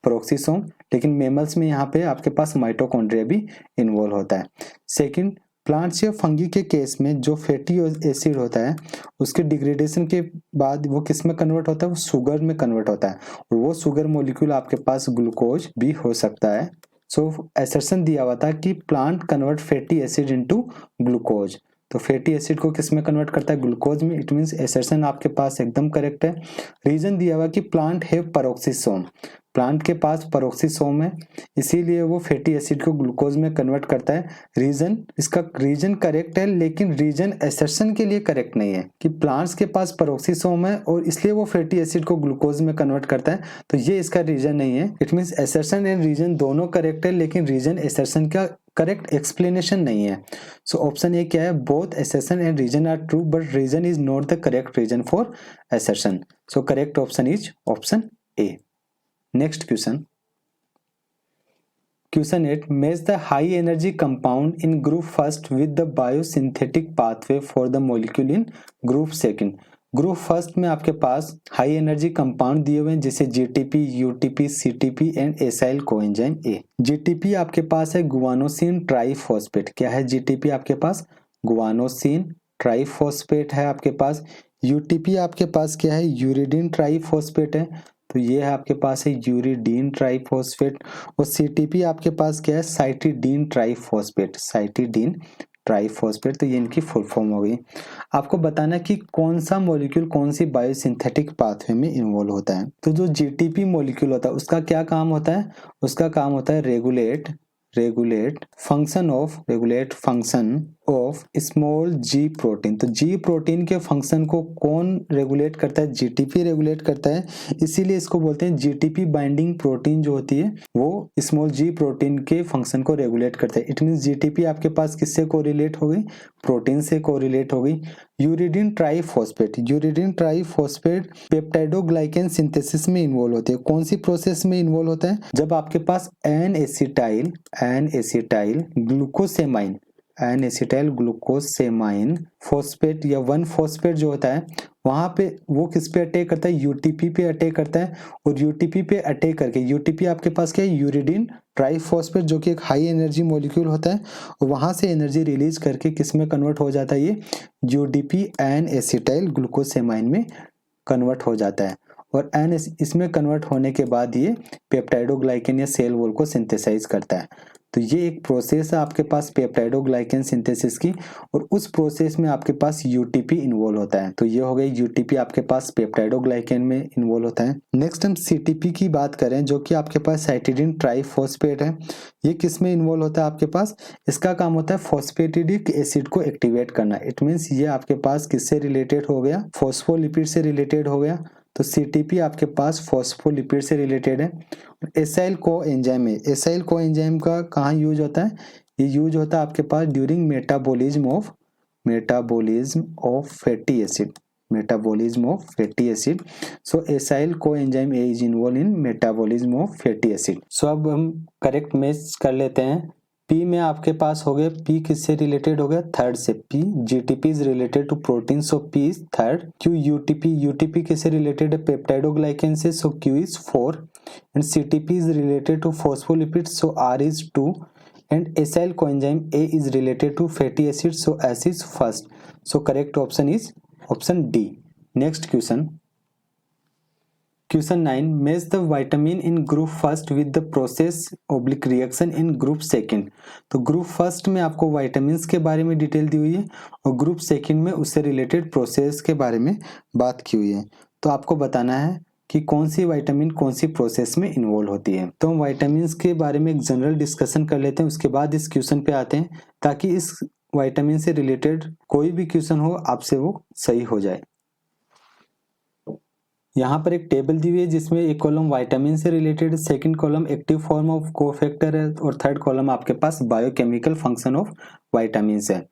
पेरोक्सिसोम। लेकिन मेमल्स में यहाँ पे आपके पास माइटोकॉन्ड्रिया भी इन्वॉल्व होता है। सेकंड, प्लांट्स या फंगी के केस में जो फैटी एसिड होता है उसके डिग्रेडेशन के बाद वो किस में कन्वर्ट होता है, वो शुगर में कन्वर्ट होता है, और वो शुगर मॉलिक्यूल आपके पास ग्लूकोज भी हो सकता है। सो एसर्शन दिया हुआ था कि plant convert fatty acid into glucose. तो फैटी एसिड को किस में कन्वर्ट करता है, ग्लूकोज में। इट मींस एसर्शन आपके पास एकदम करेक्ट है। रीजन दिया हुआ कि प्लांट हैव पेरोक्सिसोम, प्लांट के पास पेरोक्सिसोम है, इसीलिए वो फैटी एसिड को ग्लूकोज में कन्वर्ट करता है। रीजन, इसका रीजन करेक्ट है, लेकिन रीजन एसर्शन के लिए करेक्ट नहीं है कि प्लांट्स के पास पेरोक्सिसोम है और इसलिए वो फैटी एसिड को ग्लूकोज में कन्वर्ट करता है। तो ये इसका रीजन नहीं है। It means assertion and reason दोनों करेक्ट है, लेकिन रीजन एसर्शन का करेक्ट एक्सप्लेनेशन नहीं है। सो ऑप्शन ए क्या है, both assertion and reason are true but reason is not the correct reason for assertion. So correct option is option A. Next question. Question 8. Match the high energy compound in group first with the biosynthetic pathway for the molecule in group second. Group first में आपके पास high energy compound दिए हुए हैं जैसे GTP, UTP, CTP and acyl coenzyme A. GTP आपके पास है guanosine triphosphate. क्या है जीटीपी आपके पास, गुआनोसिन ट्राइफॉस्फेट है आपके पास। यूटीपी आपके पास क्या है, यूरिडीन ट्राइफॉस्फेट है, तो ये है आपके पास है यूरिडीन ट्राइफॉस्फेट। और सीटीपी आपके पास क्या है, साइटिडीन ट्राइफॉस्फेट, साइटिडीन ट्राइफॉस्फेट। तो ये इनकी फुल फॉर्म हो गई। आपको बताना कि कौन सा मॉलिक्यूल कौन सी बायोसिंथेटिक पाथवे में इन्वॉल्व होता है। तो जो जीटीपी मॉलिक्यूल होता है उसका क्या काम होता है, उसका काम होता है regulate function of small ji protein. तो जी प्रोटीन के फंक्शन को कौन रेगुलेट करता है, जीटीपी रेगुलेट करता है, इसीलिए इसको बोलते हैं जीटीपी बाइंडिंग प्रोटीन जो होती है वो स्मॉल जी प्रोटीन के फंक्शन को रेगुलेट करता है। इट मींस जीटीपी आपके पास किससे कोरिलेट हो गई, प्रोटीन से कोरिलेट हो गई। यूरिडीन ट्राइफॉस्फेट पेप्टाइडोग्लाइकेन सिंथेसिस में इन्वॉल्व होती है। कौन सी प्रोसेस में इन्वॉल्व होता है, जब आपके पास एन एसिटाइल ग्लूकोसेमाइन फॉस्फेट या 1 फॉस्फेट जो होता है वहां पे वो किस पे अटैक करता है, यूटीपी पे अटैक करता है। और यूटीपी पे अटैक करके, यूटीपी आपके पास क्या है, यूरिडीन ट्राइफॉस्फेट जो कि एक हाई एनर्जी मॉलिक्यूल होता है, और वहां से एनर्जी रिलीज करके किस में कन्वर्ट हो जाता है, ये यूडीपी एन एसिटाइल ग्लूकोसेमाइन में कन्वर्ट हो जाता है। और एन इसमें कन्वर्ट होने के बाद ये पेप्टाइडोग्लाइकेन या सेल वॉल को सिंथेसाइज करता है। तो ये एक प्रोसेस है आपके पास पेप्टाइडोग्लाइकेन सिंथेसिस की, और उस प्रोसेस में आपके पास यूटीपी इन्वॉल्व होता है। तो ये हो गई यूटीपी आपके पास पेप्टाइडोग्लाइकेन में इन्वॉल्व होता है। नेक्स्ट हम सीटीपी की बात करें जो कि आपके पास साइटिडीन ट्राइफॉस्फेट है। ये किस में इन्वॉल्व होता है आपके पास, इसका काम होता है फॉस्फेटिडिक एसिड को एक्टिवेट करना। इट मीन्स ये आपके पास किससे रिलेटेड हो गया, फॉस्फोलिपिड से रिलेटेड हो गया। तो सीटीपी आपके पास फॉस्फोलिपिड से रिलेटेड है। एसाइल कोएंजाइम है, एसाइल कोएंजाइम का कहाँ यूज होता है, ये यूज होता है आपके पास during metabolism of fatty acid, metabolism of fatty acid. So acyl coenzyme A is involved in metabolism of fatty acid. So अब हम करेक्ट मैच कर लेते हैं। P में आपके पास हो गए, P किससे रिलेटेड हो गया, थर्ड से। P GTP is related to protein, so P is third. Q UTP किससे रिलेटेड है, पेप्टाइडोग्लाइकेन से, so Q is 4। And CTP is related to phospholipid, so R is 2। and acyl coenzyme A is related to fatty acids, so S is first. So correct option is option D. Next question. Question 9. Match the vitamin in group first with the process oblique reaction in group second. तो group first में आपको vitamin के बारे में detail दी हुई है और group second में उससे रिलेटेड प्रोसेस के बारे में बात की हुई है। तो आपको बताना है कि कौन सी विटामिन कौन सी प्रोसेस में इन्वॉल्व होती है। तो हम विटामिन के बारे में एक जनरल डिस्कशन कर लेते हैं, उसके बाद इस क्वेश्चन पे आते हैं, ताकि इस विटामिन से रिलेटेड कोई भी क्वेश्चन हो आपसे वो सही हो जाए। यहाँ पर एक टेबल दी हुई है जिसमें एक कॉलम विटामिन से related, second column active form of cofactor है और थर्ड कॉलम आपके पास बायोकेमिकल फंक्शन ऑफ विटामिन है।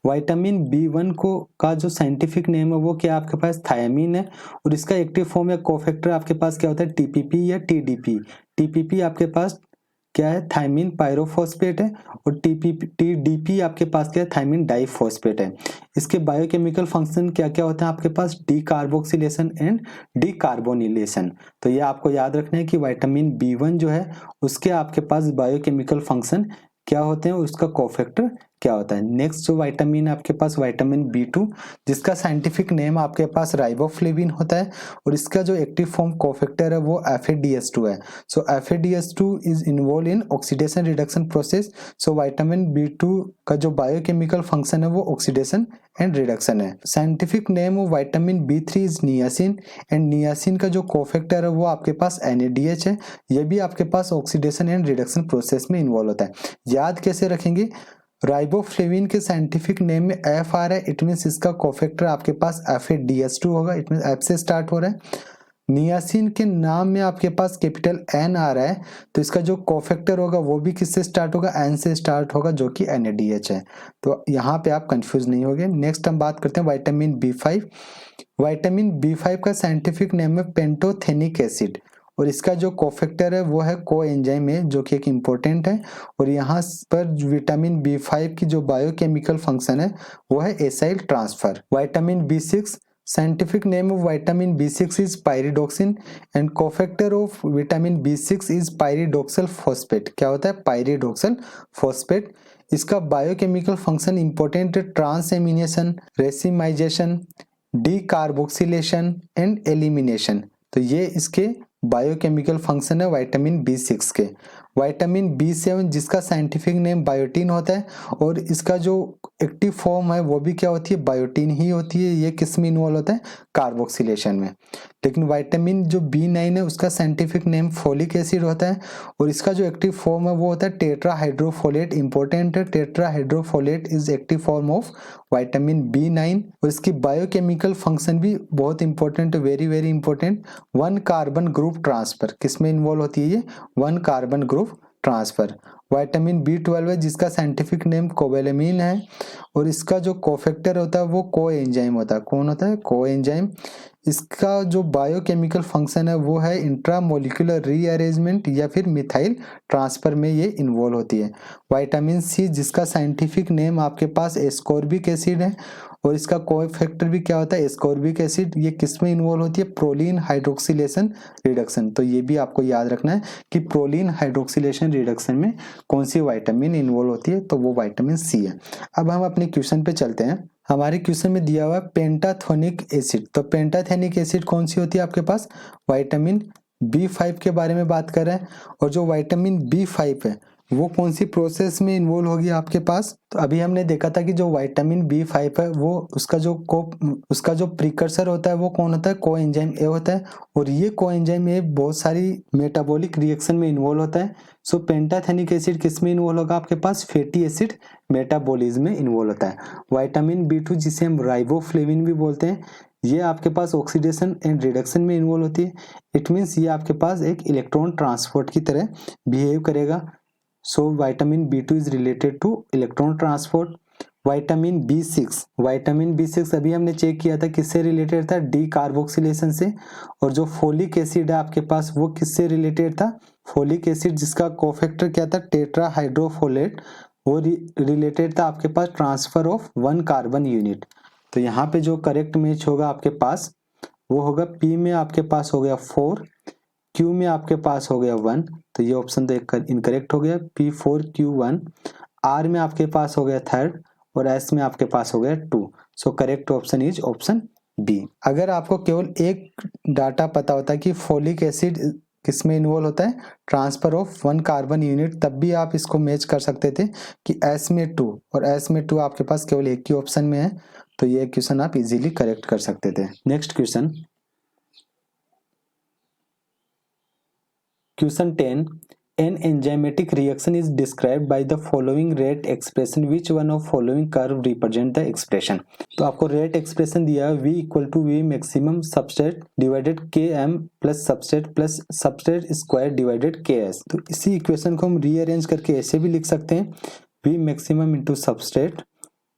विटामिन B1 को का जो साइंटिफिक नेम है वो क्या आपके पास, थायमीन है, और इसका एक्टिव फॉर्म या कोफैक्टर आपके पास क्या होता है, TPP या TDP। TPP आपके पास क्या है, थायमीन पायरोफॉस्फेट है, और TDP आपके पास क्या है, थायमीन डाइफॉस्फेट है। इसके बायोकेमिकल फंक्शन क्या क्या होते हैं आपके पास, डीकार्बोक्सिलेशन एंड डीकार्बोनिलेशन। तो ये आपको याद रखना है कि विटामिन B1 जो है उसके आपके पास बायोकेमिकल फंक्शन क्या होते हैं, उसका कोफैक्टर क्या होता है। नेक्स्ट जो विटामिन है आपके पास विटामिन B2, जिसका साइंटिफिक नेम आपके पास राइबोफ्लेविन होता है, और इसका जो एक्टिव फॉर्म कोफैक्टर है वो FADS2 है। सो FADS2 is involve in oxidation reduction process. So vitamin B2 का जो बायोकेमिकल फंक्शन है वो ऑक्सीडेशन एंड रिडक्शन है। Scientific name of vitamin B3 is niacin, and niacin का जो कोफैक्टर है वो आपके पास NADH है। ये भी आपके पास ऑक्सीडेशन एंड रिडक्शन प्रोसेस में इन्वॉल्व होता है। याद कैसे रखेंगे, राइबोफ्लेविन के साइंटिफिक नेम में F आ रहा है, इट मीन्स इसका कोफैक्टर आपके पास FADS2 होगा, इट मीन्स F से स्टार्ट हो रहा है। नियासिन के नाम में आपके पास कैपिटल N आ रहा है, तो इसका जो कोफैक्टर होगा वो भी किससे स्टार्ट होगा, N से स्टार्ट होगा, जो कि NADH है। तो यहाँ पे आप कंफ्यूज नहीं होंगे। नेक्स्ट हम बात करते हैं विटामिन B5। विटामिन B5 का साइंटिफिक नेम है पेंटोथेनिक एसिड, और इसका जो कोफैक्टर है वो है कोएंजाइम है, जो कि एक इम्पोर्टेंट है। और यहाँ पर विटामिन B5 की जो बायोकेमिकल फंक्शन है वो है acyl transfer. Vitamin B6, scientific name of vitamin B6 is pyridoxine, and cofactor of vitamin B6 is pyridoxal phosphate. क्या होता है, पायरिडोक्सल फॉस्फेट। इसका बायोकेमिकल फंक्शन इंपॉर्टेंट है, transamination, racemization, decarboxylation and elimination. तो ये इसके बायोकेमिकल फंक्शन है vitamin B6 के। विटामिन B7, जिसका साइंटिफिक नेम बायोटीन होता है, और इसका जो एक्टिव फॉर्म है वो भी क्या होती है, बायोटीन ही होती है। ये किस में इन्वॉल्व होता है, कार्बोक्सिलेशन में। लेकिन विटामिन जो B9 है उसका साइंटिफिक नेम फोलिक एसिड होता है, और इसका जो एक्टिव फॉर्म है वो होता है टेट्राहाइड्रोफोलेट। इंपॉर्टेंट है, tetrahydrofolate is active form of vitamin B9, और इसकी बायोकेमिकल फंक्शन भी बहुत इंपॉर्टेंट है, very very important. 1 carbon group transfer, किसमें इन्वॉल्व होती है ये, 1 carbon group transfer. Vitamin B12 है, जिसका साइंटिफिक नेम कोबैलेमिन है, और इसका जो कोफैक्टर होता है वो कोएंजाइम होता है। कौन होता है, कोएंजाइम। इसका जो बायोकेमिकल फंक्शन है वो है इंट्रामोलिकुलर रीअरेंजमेंट या फिर मिथाइल ट्रांसफर में ये इन्वॉल्व होती है। विटामिन C, जिसका साइंटिफिक नेम आपके पास एस्कॉर्बिक एसिड है, और इसका कोफैक्टर भी क्या होता है, एस्कॉर्बिक एसिड। ये किस में इन्वॉल्व होती है, प्रोलीन हाइड्रोक्सिलेशन रिडक्शन। तो ये भी आपको याद रखना है कि प्रोलीन हाइड्रोक्सिलेशन रिडक्शन में कौन सी विटामिन इन्वॉल्व होती है, तो वो विटामिन C है। अब हम अपने क्वेश्चन पे चलते हैं। हमारे क्वेश्चन में दिया हुआ है पेंटाथोनिक एसिड। तो पेंटाथेनिक एसिड कौन सी होती है आपके पास, विटामिन B5 के बारे में बात कर रहे हैं। और जो विटामिन B5 है वो कौन सी प्रोसेस में इन्वॉल्व होगी आपके पास। तो अभी हमने देखा था कि जो विटामिन B5 है वो उसका जो प्रीकर्सर होता है वो कौन होता है, कोएंजाइम A होता है, और ये कोएंजाइम A बहुत सारी मेटाबॉलिक रिएक्शन में इन्वॉल्व होता है। सो पेंटाथेनिक एसिड किस में इन्वॉल्व होगा आपके पास, फैटी एसिड मेटाबॉलिज्म में इन्वॉल्व होता है। विटामिन B2, जिसे हम राइबोफ्लेविन भी बोलते हैं, ये आपके पास ऑक्सीडेशन एंड रिडक्शन में इन्वॉल्व होती है। इट मीन्स ये आपके पास एक इलेक्ट्रॉन ट्रांसपोर्ट की तरह बिहेव करेगा। So vitamin B2 is related to electron transport. Vitamin B six अभी हमने चेक किया था किससे रिलेटेड था, डी कार्बोक्सिलेशन से। और जो फोलिक एसिड है आपके पास वो किससे रिलेटेड था, फोलिक एसिड जिसका कोफैक्टर क्या था, टेट्राहाइड्रोफोलेट, वो रिलेटेड था आपके पास ट्रांसफर ऑफ 1 कार्बन यूनिट। तो यहाँ पे जो करेक्ट मैच होगा आपके पास वो होगा पी में आपके पास हो गया 4, क्यू में आपके पास हो गया 1, तो ये ऑप्शन तो इनकरेक्ट हो गया, P4Q1। आर में आपके पास हो गया 3rd और एस में आपके पास हो गया 2। So correct option is option B. अगर आपको केवल एक डाटा पता होता है कि फोलिक एसिड किसमें इन्वॉल्व होता है, ट्रांसफर ऑफ 1 कार्बन यूनिट, तब भी आप इसको मैच कर सकते थे कि एस में 2 और एस में 2 आपके पास केवल एक ही ऑप्शन में है, तो ये क्वेश्चन आप इजीली करेक्ट कर सकते थे। Next question, question 10, an enzymatic reaction is described by the following rate expression, which one of following curve represent the expression। तो आपको रेट एक्सप्रेशन दिया है v equal to V maximum substrate divided km plus substrate square divided ks। तो इसी equation को हम rearrange करके ऐसे भी लिख सकते हैं, v maximum into substrate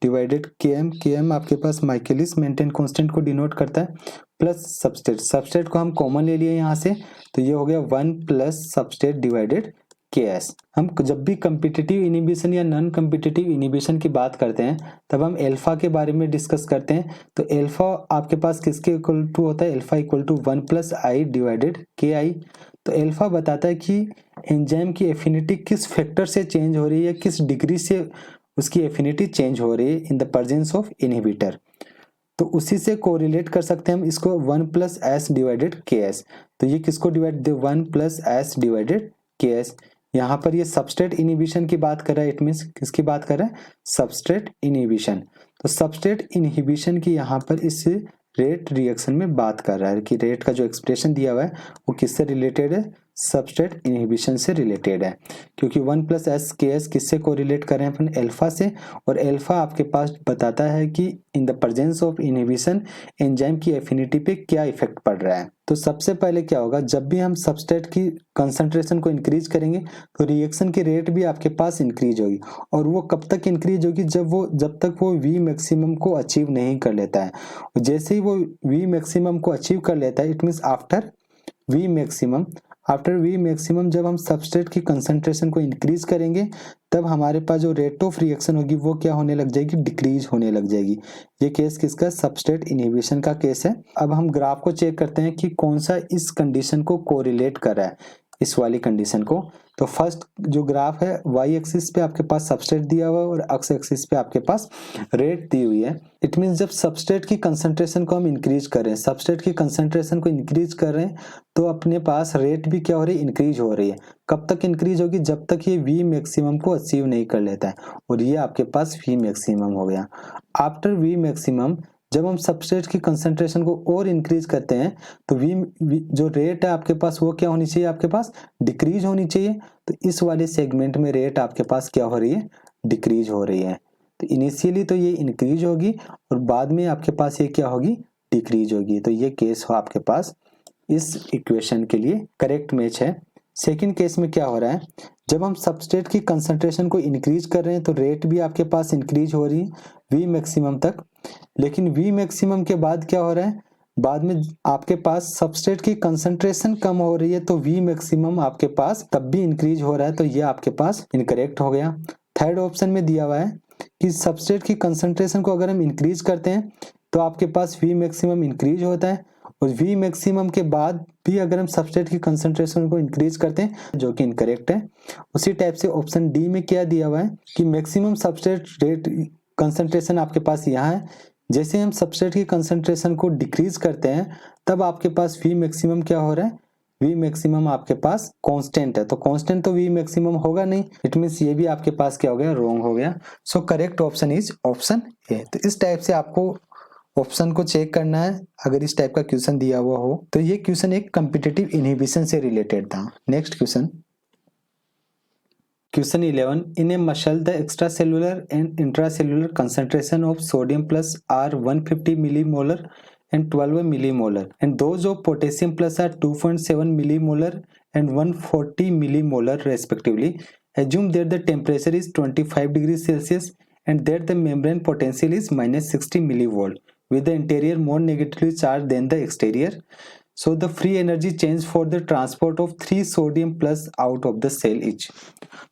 divided km आपके पास माइकलिस मेंटेन कांस्टेंट को डिनोट करता है, प्लस सबस्ट्रेट को हम कॉमन ले लिए यहाँ से, तो ये हो गया 1 प्लस सबस्ट्रेट डिवाइडेड ks। हम जब भी कम्पिटिटिव इनिबिशन या नॉन कम्पिटिटिव इनिबिशन की बात करते हैं तब हम एल्फा के बारे में डिस्कस करते हैं। तो एल्फा आपके पास किसके इक्वल टू होता है, एल्फा इक्वल टू 1 प्लस आई डिवाइडेड ki। तो एल्फा बताता है कि एंजाइम की एफिनिटी किस फैक्टर से चेंज हो रही है, किस डिग्री से उसकी एफिनिटी चेंज हो रही है in the presence of inhibitor. तो उसी से कोरिलेट कर सकते हैं हम इसको 1 प्लस एस डिवाइडेड के एस। तो ये किसको डिवाइड दे 1 प्लस एस डिवाइडेड के एस। यहाँ पर ये सबस्ट्रेट इनहिबिशन की बात कर रहा है, इट मीन्स किसकी बात कर रहा है, सबस्ट्रेट इनहिबिशन। तो सबस्ट्रेट इनहिबिशन की यहाँ पर इस रेट रिएक्शन में बात कर रहा है कि रेट का जो एक्सप्रेशन दिया हुआ है वो किससे रिलेटेड है, सबस्ट्रेट इनहिबिशन से रिलेटेड है, क्योंकि 1 प्लस एस के एस किससे कोरिलेट कर रहे हैं अपन, एल्फा से। और एल्फा आपके पास बताता है कि in the presence of inhibition enzyme की एफिनिटी पे क्या इफेक्ट पड़ रहा है। तो सबसे पहले क्या होगा, जब भी हम सबस्ट्रेट की कंसंट्रेशन को इंक्रीज करेंगे तो रिएक्शन की रेट भी आपके पास इंक्रीज होगी। और वो कब तक इंक्रीज होगी, जब तक वो वी मैक्सिमम को अचीव नहीं कर लेता है। जैसे ही वो वी मैक्सिमम को अचीव कर लेता है, it means after we maximum जब हम सबस्ट्रेट की कंसंट्रेशन को इंक्रीज करेंगे तब हमारे पास जो रेट ऑफ रिएक्शन होगी वो क्या होने लग जाएगी, डिक्रीज होने लग जाएगी। ये केस किसका, सबस्ट्रेट इनहिबिशन का केस है। अब हम ग्राफ को चेक करते हैं कि कौन सा इस कंडीशन को कोरिलेट कर रहा है, इस वाली कंडीशन को। तो फर्स्ट जो ग्राफ है वाई एक्सिस पे आपके पास सबस्ट्रेट दिया हुआ है और एक्स एक्सिस पे आपके पास रेट दी हुई है। इट मींस जब सबस्ट्रेट की कंसंट्रेशन को हम इंक्रीज कर रहे हैं, सबस्ट्रेट की कंसंट्रेशन को इंक्रीज कर रहे हैं तो अपने पास रेट भी क्या हो रही है, इंक्रीज हो रही है। कब तक इंक्रीज होगी, जब तक ये वी मैक्सिमम को अचीव नहीं कर लेता है, और ये आपके पास वी मैक्सिमम हो गया। आफ्टर वी मैक्सिमम जब हम सबस्ट्रेट की कंसंट्रेशन को और इंक्रीज करते हैं तो वी जो रेट है आपके पास वो क्या होनी चाहिए, आपके पास डिक्रीज होनी चाहिए। तो इस वाले सेगमेंट में रेट आपके पास क्या हो रही है, डिक्रीज हो रही है। तो इनिशियली तो ये इंक्रीज होगी और बाद में आपके पास ये क्या होगी, डिक्रीज होगी। तो ये केस हो आपके पास इस इक्वेशन के लिए करेक्ट मैच है। सेकंड केस में क्या हो रहा है, जब हम सबस्ट्रेट की कंसंट्रेशन को इंक्रीज कर रहे हैं तो रेट भी आपके पास इंक्रीज हो रही है वी मैक्सिमम तक। लेकिन वी मैक्सिमम के बाद क्या हो रहा है, बाद में आपके पास सबस्ट्रेट की कंसंट्रेशन कम हो रही है तो वी मैक्सिमम आपके पास तब भी इंक्रीज हो रहा है। तो ये आपके पास इनकरेक्ट हो गया। थर्ड ऑप्शन में दिया हुआ है कि सबस्ट्रेट की कंसंट्रेशन को अगर हम इंक्रीज करते हैं तो आपके पास वी मैक्सिमम इंक्रीज होता है, और वी मैक्सिमम के बाद भी अगर हम सबस्ट्रेट की कंसंट्रेशन को इंक्रीज करते हैं, जो कि इनकरेक्ट है। उसी टाइप से ऑप्शन डी में क्या दिया हुआ है कि मैक्सिमम सबस्ट्रेट रेट कंसंट्रेशन आपके पास यहाँ है, जैसे हम सबस्ट्रेट की कंसंट्रेशन को डिक्रीज करते हैं तब आपके पास वी मैक्सिमम क्या हो रहा है, वी मैक्सिमम आपके पास कांस्टेंट है। तो कांस्टेंट तो वी मैक्सिमम होगा नहीं, इट मींस ये भी आपके पास क्या हो गया, रॉन्ग हो गया। सो करेक्ट ऑप्शन इज ऑप्शन ए। तो इस टाइप से आपको ऑप्शन को चेक करना है अगर इस टाइप का क्वेश्चन दिया हुआ हो। तो ये क्वेश्चन एक कम्पिटिटिव इनहिबिशन से रिलेटेड था। Next question, question 11, in a muscle the extracellular and intracellular concentration of sodium plus are 150 millimolar and 12 millimolar, and those of potassium plus are 2.7 millimolar and 140 millimolar respectively. Assume that the temperature is 25 degrees Celsius and that the membrane potential is minus 60 millivolt with the interior more negatively charged than the exterior. So the free energy change for the transport of 3 sodium plus out of the cell each.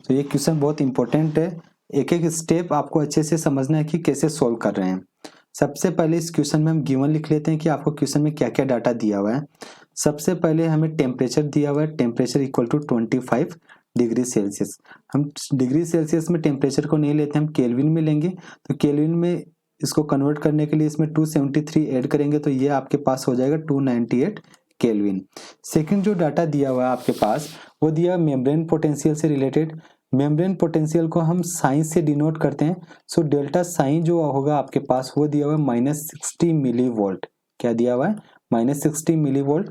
तो ये question बहुत important है, एक एक step आपको अच्छे से समझना है कि कैसे सोल्व कर रहे हैं। सबसे पहले इस क्वेश्चन में हम गिवन लिख लेते हैं कि आपको क्वेश्चन में क्या क्या डाटा दिया हुआ है। सबसे पहले हमें टेम्परेचर दिया हुआ है, temperature equal to 25 degree Celsius. हम डिग्री सेल्सियस में टेम्परेचर को नहीं लेते, हम केल्विन में लेंगे। तो केल्विन में इसको कन्वर्ट करने के लिए इसमें 273 ऐड करेंगे तो ये आपके पास हो जाएगा 298 केल्विन। सेकंड जो डाटा दिया हुआ है आपके पास वो दिया मेम्ब्रेन पोटेंशियल से रिलेटेड। मेम्ब्रेन पोटेंशियल को हम साइन से डिनोट करते हैं। सो डेल्टा साइन जो होगा आपके पास वो दिया हुआ है माइनस 60 मिली वोल्ट। क्या दिया हुआ है? Minus 60 millivolt.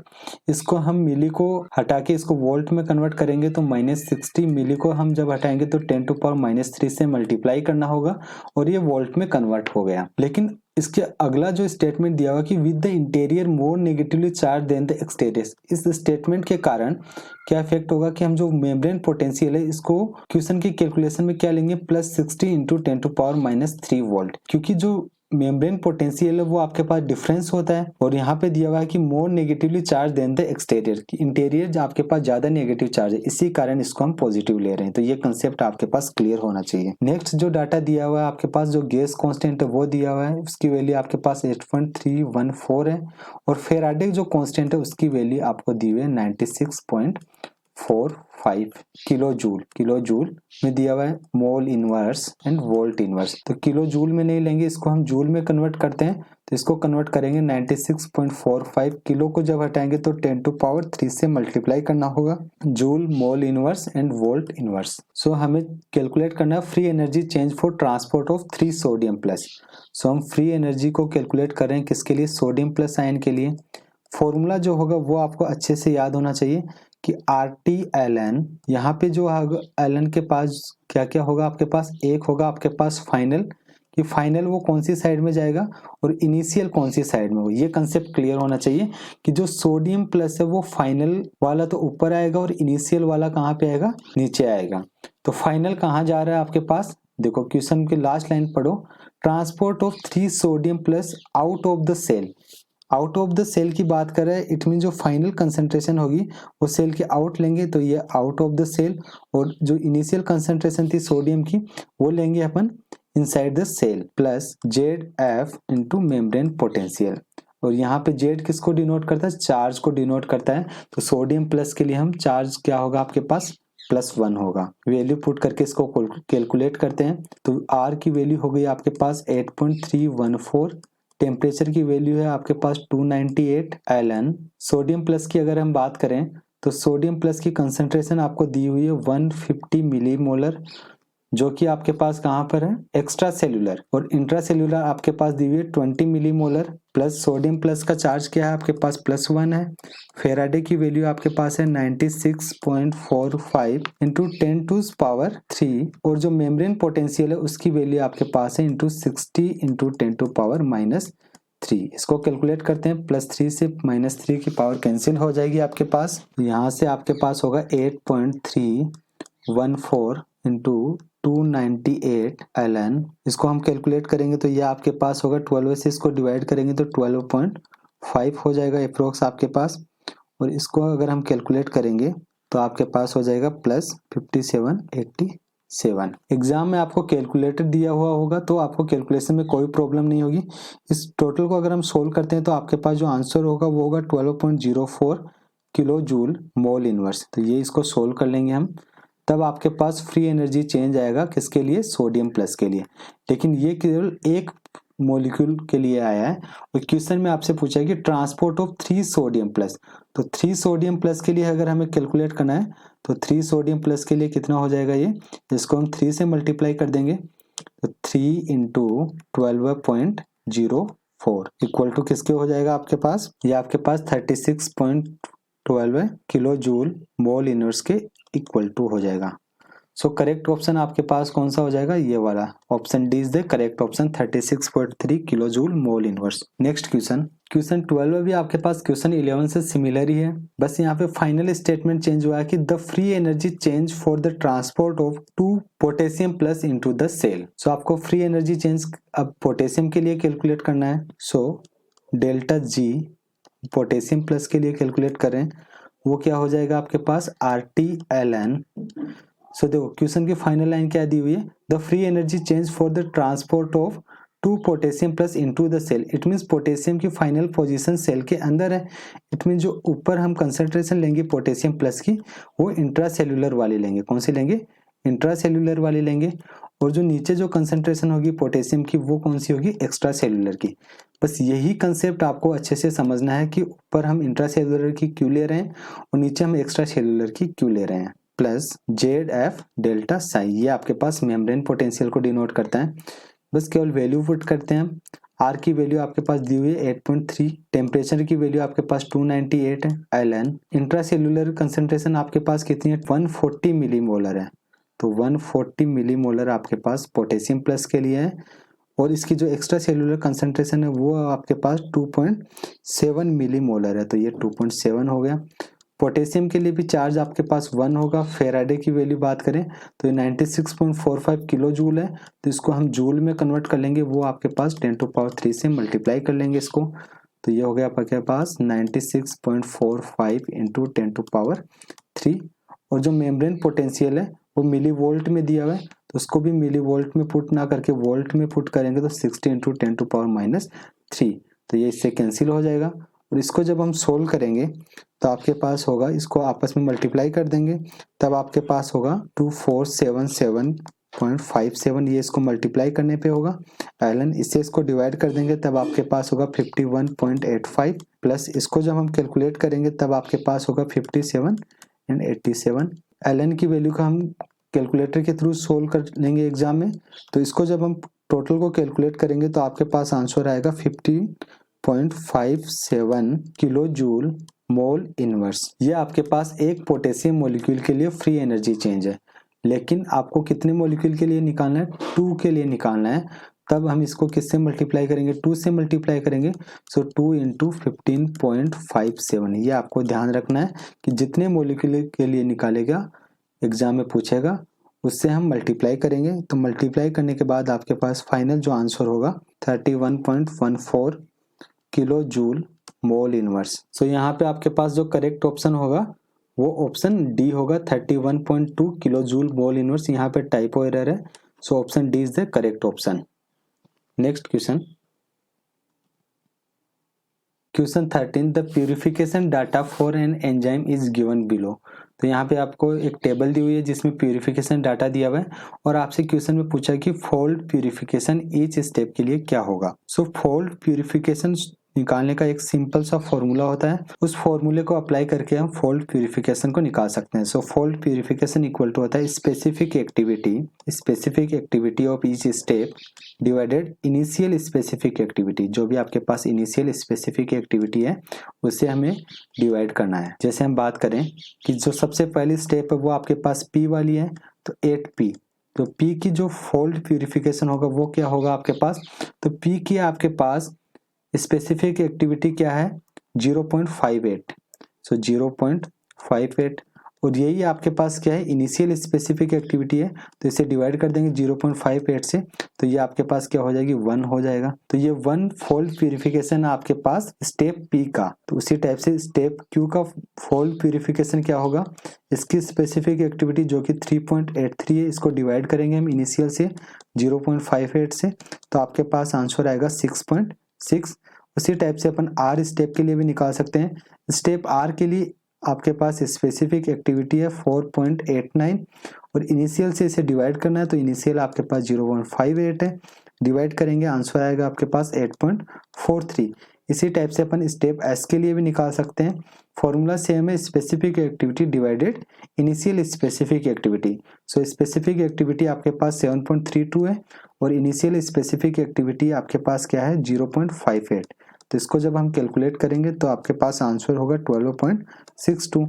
इसको हम मिली को हटा के इसको वोल्ट में कन्वर्ट करेंगे तो माइनस 60 मिली को हम जब हटाएंगे तो 10 टू पावर माइनस 3 से मल्टीप्लाई करना होगा और ये वोल्ट में कन्वर्ट हो गया। लेकिन इसके अगला जो स्टेटमेंट दिया हुआ कि with the interior more negatively charge than the exterior, इस स्टेटमेंट के कारण क्या इफेक्ट होगा कि हम जो मेम्ब्रेन पोटेंशियल है इसको क्वेश्चन की कैलकुलेशन में क्या लेंगे, plus 60 into 10 to power minus 3 volt. क्योंकि जो मेम्ब्रेन पोटेंशियल है वो आपके पास डिफरेंस होता है और यहाँ पे दिया हुआ है कि more negatively charge than the exterior, interior आपके पास ज्यादा नेगेटिव चार्ज है, इसी कारण इसको हम पॉजिटिव ले रहे हैं। तो ये कंसेप्ट आपके पास क्लियर होना चाहिए। नेक्स्ट जो डाटा दिया हुआ है आपके पास, जो गैस कांस्टेंट है वो दिया हुआ है, उसकी वैल्यू आपके पास 8.314 है और फेराडे जो कांस्टेंट है उसकी वैल्यू आपको दी हुई है 96.45 किलो जूल। किलो जूल में दिया हुआ है मोल इनवर्स एंड वोल्ट इनवर्स। तो किलो जूल में नहीं लेंगे, इसको हम जूल में कन्वर्ट करते हैं तो इसको कन्वर्ट करेंगे 96.45 किलो को जब हटाएंगे तो 10 टू पावर 3 से मल्टीप्लाई करना होगा, joule mole inverse and volt inverse. So हमें कैलकुलेट करना है free energy change for transport of 3 sodium plus. So हम फ्री एनर्जी को कैलकुलेट कर रहे हैं किसके लिए, सोडियम प्लस आयन के लिए। फॉर्मूला जो होगा वो आपको अच्छे से याद होना चाहिए कि RT-ln, यहाँ पे जो ln के पास क्या क्या होगा आपके पास, एक होगा आपके पास फाइनल, कि फाइनल वो कौन सी साइड में जाएगा और इनिशियल कौन सी साइड में हो। ये कंसेप्ट क्लियर होना चाहिए कि जो सोडियम प्लस है वो फाइनल वाला तो ऊपर आएगा और इनिशियल वाला कहाँ पे आएगा, नीचे आएगा। तो फाइनल कहाँ जा रहा है आपके पास, देखो क्वेश्चन की लास्ट लाइन पढ़ो, transport of 3 sodium plus out of the cell. Out of the cell की बात कर रहे हैं, इट मीन जो फाइनल कंसंट्रेशन होगी वो सेल के आउट लेंगे तो ये आउट ऑफ द सेल, और जो इनिशियल कंसंट्रेशन थी सोडियम की वो लेंगे अपन inside the cell, plus ZF into membrane potential. और यहाँ पे Z किसको डिनोट करता है, चार्ज को डिनोट करता है। तो सोडियम प्लस के लिए हम चार्ज क्या होगा आपके पास, +1 होगा। वैल्यू पुट करके इसको कैलकुलेट करते हैं तो R की वैल्यू हो गई आपके पास 8.314। टेम्परेचर की वैल्यू है आपके पास 298 ln। सोडियम प्लस की अगर हम बात करें तो सोडियम प्लस की कंसंट्रेशन आपको दी हुई है 150 मिलीमोलर, जो कि आपके पास कहाँ पर है, एक्स्ट्रा सेल्यूलर, और इंट्रा सेल्यूलर आपके पास दी हुई है 20 मिलीमोलर। प्लस सोडियम प्लस का चार्ज क्या है आपके पास, +1 है। फेराडे की वैल्यू आपके पास है 96.45 इंटू 10 टू पावर 3, और जो मेम्ब्रेन पोटेंशियल है उसकी वैल्यू आपके पास है इंटू 60 इंटू 10 टू पावर -3। इसको कैलकुलेट करते हैं, +3 से -3 की पावर कैंसिल हो जाएगी आपके पास। यहाँ से आपके पास होगा 8.314 इंटू 298 ln। इसको हम कैलकुलेट करेंगे तो ये आपके पास होगा 12 से इसको डिवाइड करेंगे तो 12.5 हो जाएगा अप्रोक्स आपके पास। और इसको अगर हम कैलकुलेट करेंगे तो आपके पास हो जाएगा +5787। एग्जाम में आपको कैलकुलेटर दिया हुआ होगा तो आपको कैलकुलेशन में कोई प्रॉब्लम नहीं होगी। इस टोटल को अगर हम सोल्व करते हैं तो आपके पास जो आंसर होगा वो होगा 12.04 किलो जूल मोल इनवर्स। तो ये इसको सोल्व कर लेंगे हम, तब आपके पास फ्री एनर्जी चेंज आएगा किसके लिए, सोडियम प्लस के लिए। लेकिन ये केवल एक मॉलिक्यूल के लिए आया है और क्वेश्चन में आपसे पूछा है कि ट्रांसपोर्ट ऑफ 3 सोडियम प्लस। तो 3 सोडियम प्लस के लिए अगर हमें कैलकुलेट करना है तो 3 सोडियम प्लस के लिए कितना हो जाएगा, ये इसको हम 3 से मल्टीप्लाई कर देंगे तो 3 इंटू 12.04 इक्वल टू किसके हो जाएगा आपके पास, ये आपके पास 36.12 किलो जूल मोल इनवर्स के इक्वल टू हो जाएगा। सो करेक्ट ऑप्शन आपके पास कौन सा हो जाएगा, ये वाला option D is the correct option, 36.3 kilo joule mole inverse. Next question, question 12 में भी आपके पास क्वेश्चन 11 से सिमिलर ही है, बस यहाँ पे फाइनल स्टेटमेंट चेंज हुआ है कि the free energy change for the transport of 2 potassium plus into the cell. So आपको फ्री एनर्जी चेंज अब पोटेशियम के लिए कैलकुलेट करना है। So delta G potassium plus के लिए कैलकुलेट करें, वो क्या हो जाएगा आपके पास RT/ln। सो देखो क्वेश्चन की फाइनल लाइन क्या दी हुई है, the free energy change for the transport of 2 potassium plus into the cell. It means potassium की फाइनल पोजीशन सेल के अंदर है। इट मींस जो ऊपर हम कंसंट्रेशन लेंगे पोटेशियम प्लस की, वो इंट्रासेल्यूलर वाली लेंगे। कौन सी लेंगे, इंट्रासेल्यूलर वाली लेंगे। और जो नीचे जो कंसंट्रेशन होगी पोटेशियम की, वो कौन सी होगी, एक्स्ट्रा सेल्यूलर की। बस यही कंसेप्ट आपको अच्छे से समझना है कि ऊपर हम इंट्रासेल्यूलर की क्यों ले रहे हैं और नीचे हम एक्स्ट्रा सेल्यूलर की क्यों ले रहे हैं। प्लस ZF डेल्टा साई, ये आपके पास मेम्ब्रेन पोटेंशियल को डिनोट करता है। बस केवल वैल्यू पुट करते हैं हम। आर की वैल्यू आपके पास दी हुई है 8.3, टेम्परेचर की वैल्यू आपके पास 298 है, ln इंट्रासेल्यूलर कंसंट्रेशन आपके पास कितनी है, 140 मिलीमोलर है। तो 140 मिलीमोलर आपके पास पोटेशियम प्लस के लिए है, और इसकी जो एक्स्ट्रा सेल्यूलर कंसंट्रेशन है वो आपके पास 2.7 मिलीमोलर है। तो ये 2.7 हो गया। पोटेशियम के लिए भी चार्ज आपके पास 1 होगा। फेराडे की वैल्यू बात करें तो ये 96.45 किलो जूल है, तो इसको हम जूल में कन्वर्ट कर लेंगे, वो आपके पास 10⁻³ से मल्टीप्लाई कर लेंगे इसको। तो ये हो गया आपके पास 96.45 इंटू 10⁻³। और जो मेम्ब्रेन पोटेंशियल है वो मिली वोल्ट में दिया हुआ है, तो उसको भी मिली वोल्ट में पुट ना करके वोल्ट में पुट करेंगे तो 60 इंटू 10⁻³ तो ये इससे कैंसिल हो जाएगा। और इसको जब हम सोल्व करेंगे तो आपके पास होगा, इसको आपस में मल्टीप्लाई कर देंगे, तब आपके पास होगा 2477.57, ये इसको मल्टीप्लाई करने पे होगा। ln इससे इसको डिवाइड कर देंगे तब आपके पास होगा 51.85, प्लस इसको जब हम कैलकुलेट करेंगे तब आपके पास होगा 57 एंड 87। ln की वैल्यू का हम कैलकुलेटर के थ्रू सोल्व कर लेंगे एग्जाम में, तो इसको जब हम टोटल को कैलकुलेट करेंगे तो आपके पास आंसर आएगा 50.57 किलो जूल मोल इनवर्स। ये आपके पास एक पोटेशियम मॉलिक्यूल के लिए फ्री एनर्जी चेंज है, लेकिन आपको कितने मॉलिक्यूल के लिए निकालना है, 2 के लिए निकालना है। तब हम इसको किससे मल्टीप्लाई करेंगे, 2 से मल्टीप्लाई करेंगे। सो 2 इंटू 15.57, ये आपको ध्यान रखना है कि जितने मॉलिक्यूल के लिए निकालेगा एग्जाम में पूछेगा उससे हम मल्टीप्लाई करेंगे। तो मल्टीप्लाई करने के बाद आपके पास फाइनल जो आंसर होगा 31.14 किलो जूल मोल इनवर्स। सो यहाँ पे आपके पास जो करेक्ट ऑप्शन होगा वो ऑप्शन डी होगा, 31.2 किलो जूल मोल इनवर्स। यहाँ पे टाइपो एरर है, so option D is the correct option. Next question, question 13, the purification data for an enzyme is given below. तो यहाँ पे आपको एक टेबल दी हुई है जिसमें प्यूरिफिकेशन डाटा दिया हुआ है, और आपसे क्वेश्चन में पूछा कि फोल्ड प्यूरिफिकेशन ईच स्टेप के लिए क्या होगा। सो फोल्ड प्यूरिफिकेशन निकालने का एक सिंपल सा फॉर्मूला होता है, उस फॉर्मूले को अप्लाई करके हम फोल्ड प्यूरिफिकेशन को निकाल सकते हैं। सो फोल्ड प्यूरिफिकेशन इक्वल टू होता है specific activity of each step divided initial specific activity. जो भी आपके पास इनिशियल स्पेसिफिक एक्टिविटी है उसे हमें डिवाइड करना है। जैसे हम बात करें कि जो सबसे पहली स्टेप है वो आपके पास P वाली है, तो 8P, तो P की जो फोल्ड प्यूरिफिकेशन होगा वो क्या होगा आपके पास, तो P की आपके पास स्पेसिफिक एक्टिविटी क्या है 0.58, सो 0.58, और यही आपके पास क्या है इनिशियल स्पेसिफिक एक्टिविटी है, तो इसे डिवाइड कर देंगे 0.58 से, तो ये आपके पास क्या हो जाएगी 1 हो जाएगा। तो ये 1 फोल्ड प्यूरिफिकेशन आपके पास स्टेप P का। तो उसी टाइप से स्टेप Q का फोल्ड प्यूरिफिकेशन क्या होगा, इसकी स्पेसिफिक एक्टिविटी जो कि 3.83 है, इसको डिवाइड करेंगे हम इनिशियल से 0.58 से, तो आपके पास आंसर आएगा 6.6। उसी टाइप से अपन R स्टेप के लिए भी निकाल सकते हैं। स्टेप R के लिए आपके पास स्पेसिफिक एक्टिविटी है 4.89, और इनिशियल से इसे डिवाइड करना है, तो इनिशियल आपके पास 0.58 है, डिवाइड करेंगे आंसर आएगा आपके पास 8.43। इसी टाइप से अपन स्टेप S के लिए भी निकाल सकते हैं। फॉर्मूला सेम है, specific activity divided initial specific activity. So specific activity आपके पास 7.32 है और इनिशियल स्पेसिफिक एक्टिविटी आपके पास क्या है 0.58। तो इसको जब हम कैलकुलेट करेंगे तो आपके पास आंसर होगा 12.62।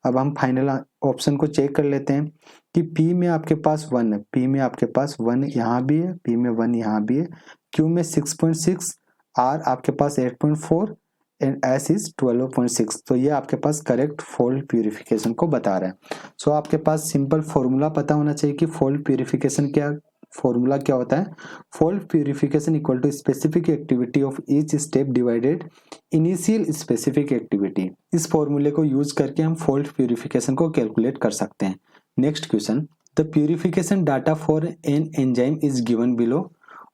अब हम फाइनल ऑप्शन को चेक कर लेते हैं कि P में आपके पास 1 है, P में आपके पास 1 यहाँ भी है, P में 1 यहाँ भी है, Q में 6.6, R आपके पास 8.4 एंड S इज 12.6। तो ये आपके पास करेक्ट फोल्ड प्यूरिफिकेशन को बता रहा है। सो आपके पास सिंपल फॉर्मूला पता होना चाहिए कि फोल्ड प्यूरिफिकेशन क्या फॉर्मूला क्या होता है। Fold purification equal to specific activity of each step divided initial specific activity. इस फॉर्मूले को यूज करके हम फोल्ड प्यूरिफिकेशन को कैलकुलेट कर सकते हैं। Next question, the purification data for an enzyme is given below.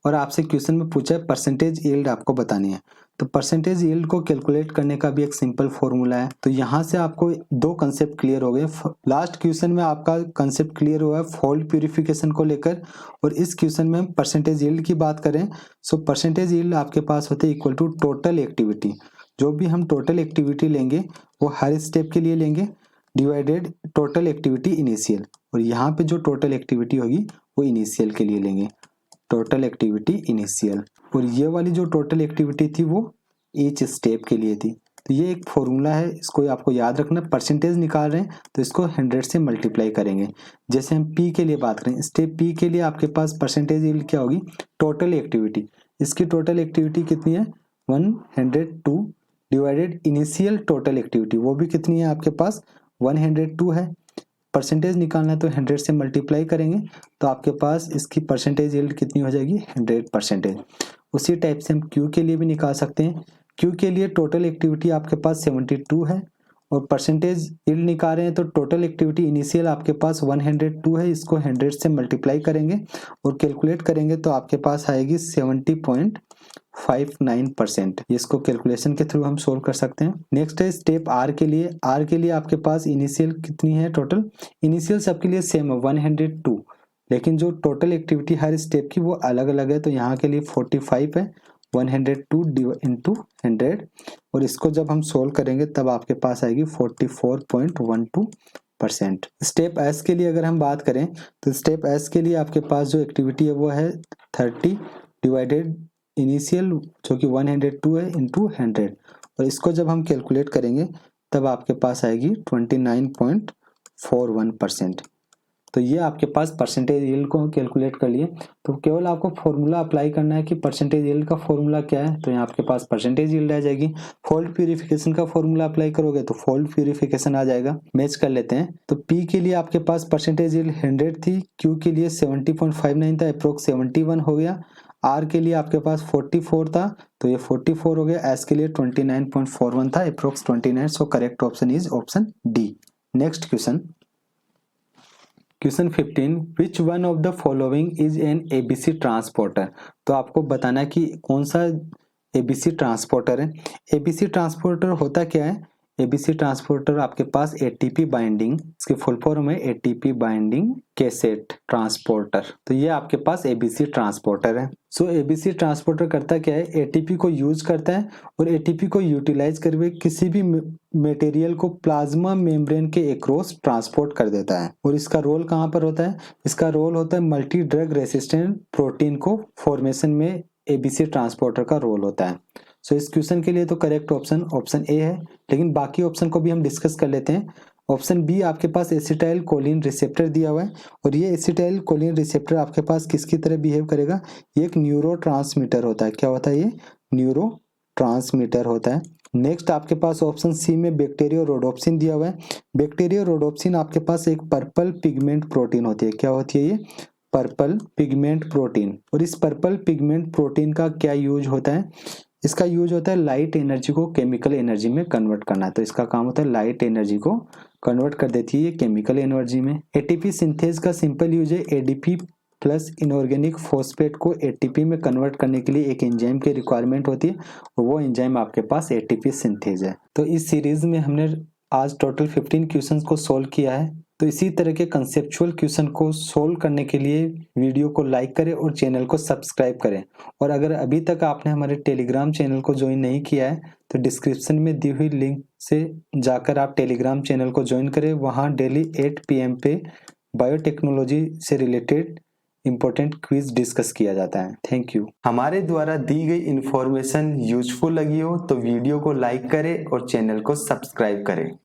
और आपसे क्वेश्चन में पूछा है परसेंटेज यील्ड आपको बतानी है। तो परसेंटेज यील्ड को कैलकुलेट करने का भी एक सिंपल फॉर्मूला है। तो यहाँ से आपको दो कंसेप्ट क्लियर हो गए। लास्ट क्वेश्चन में आपका कंसेप्ट क्लियर हुआ है फोल्ड प्यूरिफिकेशन को लेकर, और इस क्वेश्चन में हम परसेंटेज यील्ड की बात करें। सो परसेंटेज यील्ड आपके पास होते हैं इक्वल टू टोटल एक्टिविटी। जो भी हम टोटल एक्टिविटी लेंगे वो हर स्टेप के लिए लेंगे, डिवाइडेड टोटल एक्टिविटी इनिशियल, और यहाँ पे जो टोटल एक्टिविटी होगी वो इनिशियल के लिए लेंगे, टोटल एक्टिविटी इनिशियल। और ये वाली जो टोटल एक्टिविटी थी वो ईच स्टेप के लिए थी। तो ये एक फॉर्मूला है, इसको आपको याद रखना। परसेंटेज निकाल रहे हैं तो इसको 100 से मल्टीप्लाई करेंगे। जैसे हम P के लिए बात करें, स्टेप P के लिए आपके पास परसेंटेज यील्ड क्या होगी, टोटल एक्टिविटी। इसकी टोटल एक्टिविटी कितनी है 102 डिवाइडेड इनिशियल टोटल एक्टिविटी, वो भी कितनी है आपके पास 102 है। परसेंटेज निकालना है तो 100 से मल्टीप्लाई करेंगे तो आपके पास इसकी परसेंटेज यील्ड कितनी हो जाएगी 100%। उसी टाइप से हम Q के लिए भी निकाल सकते हैं। Q के लिए टोटल एक्टिविटी आपके पास 72 है और परसेंटेज यील्ड निकाल रहे हैं तो टोटल एक्टिविटी इनिशियल आपके पास 102 है। इसको 100 से मल्टीप्लाई करेंगे और कैलकुलेट करेंगे तो आपके पास आएगी 70.59%। इसको कैलकुलेशन के थ्रू हम सोल्व कर सकते हैं। नेक्स्ट है स्टेप R के लिए। R के लिए आपके पास इनिशियल कितनी है, टोटल इनिशियल सबके लिए सेम है 102, लेकिन जो टोटल एक्टिविटी हर स्टेप की वो अलग अलग है। तो यहाँ के लिए 45 है, 102 इंटू 100, और इसको जब हम सोल्व करेंगे तब आपके पास आएगी 44.12%। स्टेप S के लिए अगर हम बात करें तो स्टेप S के लिए आपके पास जो एक्टिविटी है वो है 30 डिवाइडेड इनिशियल जो कि 102 है इंटू 100, और इसको जब हम कैलकुलेट करेंगे तब आपके पास आएगी 29.41%। तो ये आपके पास परसेंटेज यील्ड को कैलकुलेट कर लिए। तो केवल आपको फॉर्मूला अप्लाई करना है कि परसेंटेज यील्ड का फॉर्मूला क्या है, तो यहाँ आपके पास परसेंटेज यील्ड आ जाएगी। फोल्ड प्यूरिफिकेशन का फॉर्मूला अप्लाई करोगे तो फोल्ड प्यूरिफिकेशन आ जाएगा। मैच कर लेते हैं। तो P के लिए आपके पास परसेंटेज यील्ड 100 थी, Q के लिए 70.59 था, अप्रोक्स 71 हो गया। R के लिए आपके पास 44 था तो ये 44 हो गया। S के लिए 29.41 था, approx 29। So correct option is option D. Next question, question 15, which one of the following is an ABC transporter. तो आपको बताना है कि कौन सा एबीसी ट्रांसपोर्टर है। एबीसी ट्रांसपोर्टर होता क्या है, एबीसी ट्रांसपोर्टर आपके पास एटीपी बाइंडिंग, इसके फुल फॉर्म है एटीपी बाइंडिंग कैसेट ट्रांसपोर्टर। तो ये आपके पास एबीसी ट्रांसपोर्टर है। सो एबीसी ट्रांसपोर्टर करता क्या है, एटीपी को यूज करता है और एटीपी को यूटिलाइज करके किसी भी मटेरियल को प्लाज्मा मेम्ब्रेन के एक्रॉस ट्रांसपोर्ट कर देता है। और इसका रोल कहाँ पर होता है, इसका रोल होता है मल्टी ड्रग रेसिस्टेंट प्रोटीन को फॉर्मेशन में एबीसी ट्रांसपोर्टर का रोल होता है। सो इस क्वेश्चन के लिए तो करेक्ट ऑप्शन ऑप्शन ए है, लेकिन बाकी ऑप्शन को भी हम डिस्कस कर लेते हैं। ऑप्शन बी आपके पास एसिटाइल कोलिन रिसेप्टर दिया हुआ है, और ये एसिटाइल कोलिन रिसेप्टर आपके पास किसकी तरह बिहेव करेगा, ये एक न्यूरो ट्रांसमीटर होता है। क्या होता है, ये न्यूरो ट्रांसमीटर होता है। नेक्स्ट आपके पास ऑप्शन सी में बैक्टीरियो रोडोप्सिन दिया हुआ है। बैक्टीरियो रोडोप्सिन आपके पास एक पर्पल पिगमेंट प्रोटीन होती है। क्या होती है ये, पर्पल पिगमेंट प्रोटीन। और इस पर्पल पिगमेंट प्रोटीन का क्या यूज होता है, इसका यूज होता है लाइट एनर्जी को केमिकल एनर्जी में कन्वर्ट करना। तो इसका काम होता है लाइट एनर्जी को कन्वर्ट कर देती है ये केमिकल एनर्जी में। एटीपी सिंथेज का सिंपल यूज है एडीपी प्लस इनऑर्गेनिक फॉस्फेट को एटीपी में कन्वर्ट करने के लिए एक एंजाइम की रिक्वायरमेंट होती है, और वो एंजाइम आपके पास एटीपी सिंथेज है। तो इस सीरीज में हमने आज टोटल 15 क्वेश्चंस को सोल्व किया है। तो इसी तरह के कंसेप्चुअल क्वेश्चन को सोल्व करने के लिए वीडियो को लाइक करें और चैनल को सब्सक्राइब करें। और अगर अभी तक आपने हमारे टेलीग्राम चैनल को ज्वाइन नहीं किया है तो डिस्क्रिप्शन में दी हुई लिंक से जाकर आप टेलीग्राम चैनल को ज्वाइन करें। वहाँ डेली 8 PM पे बायोटेक्नोलॉजी से रिलेटेड इंपॉर्टेंट क्विज डिस्कस किया जाता है। Thank you. हमारे द्वारा दी गई इन्फॉर्मेशन यूजफुल लगी हो तो वीडियो को लाइक करें और चैनल को सब्सक्राइब करें।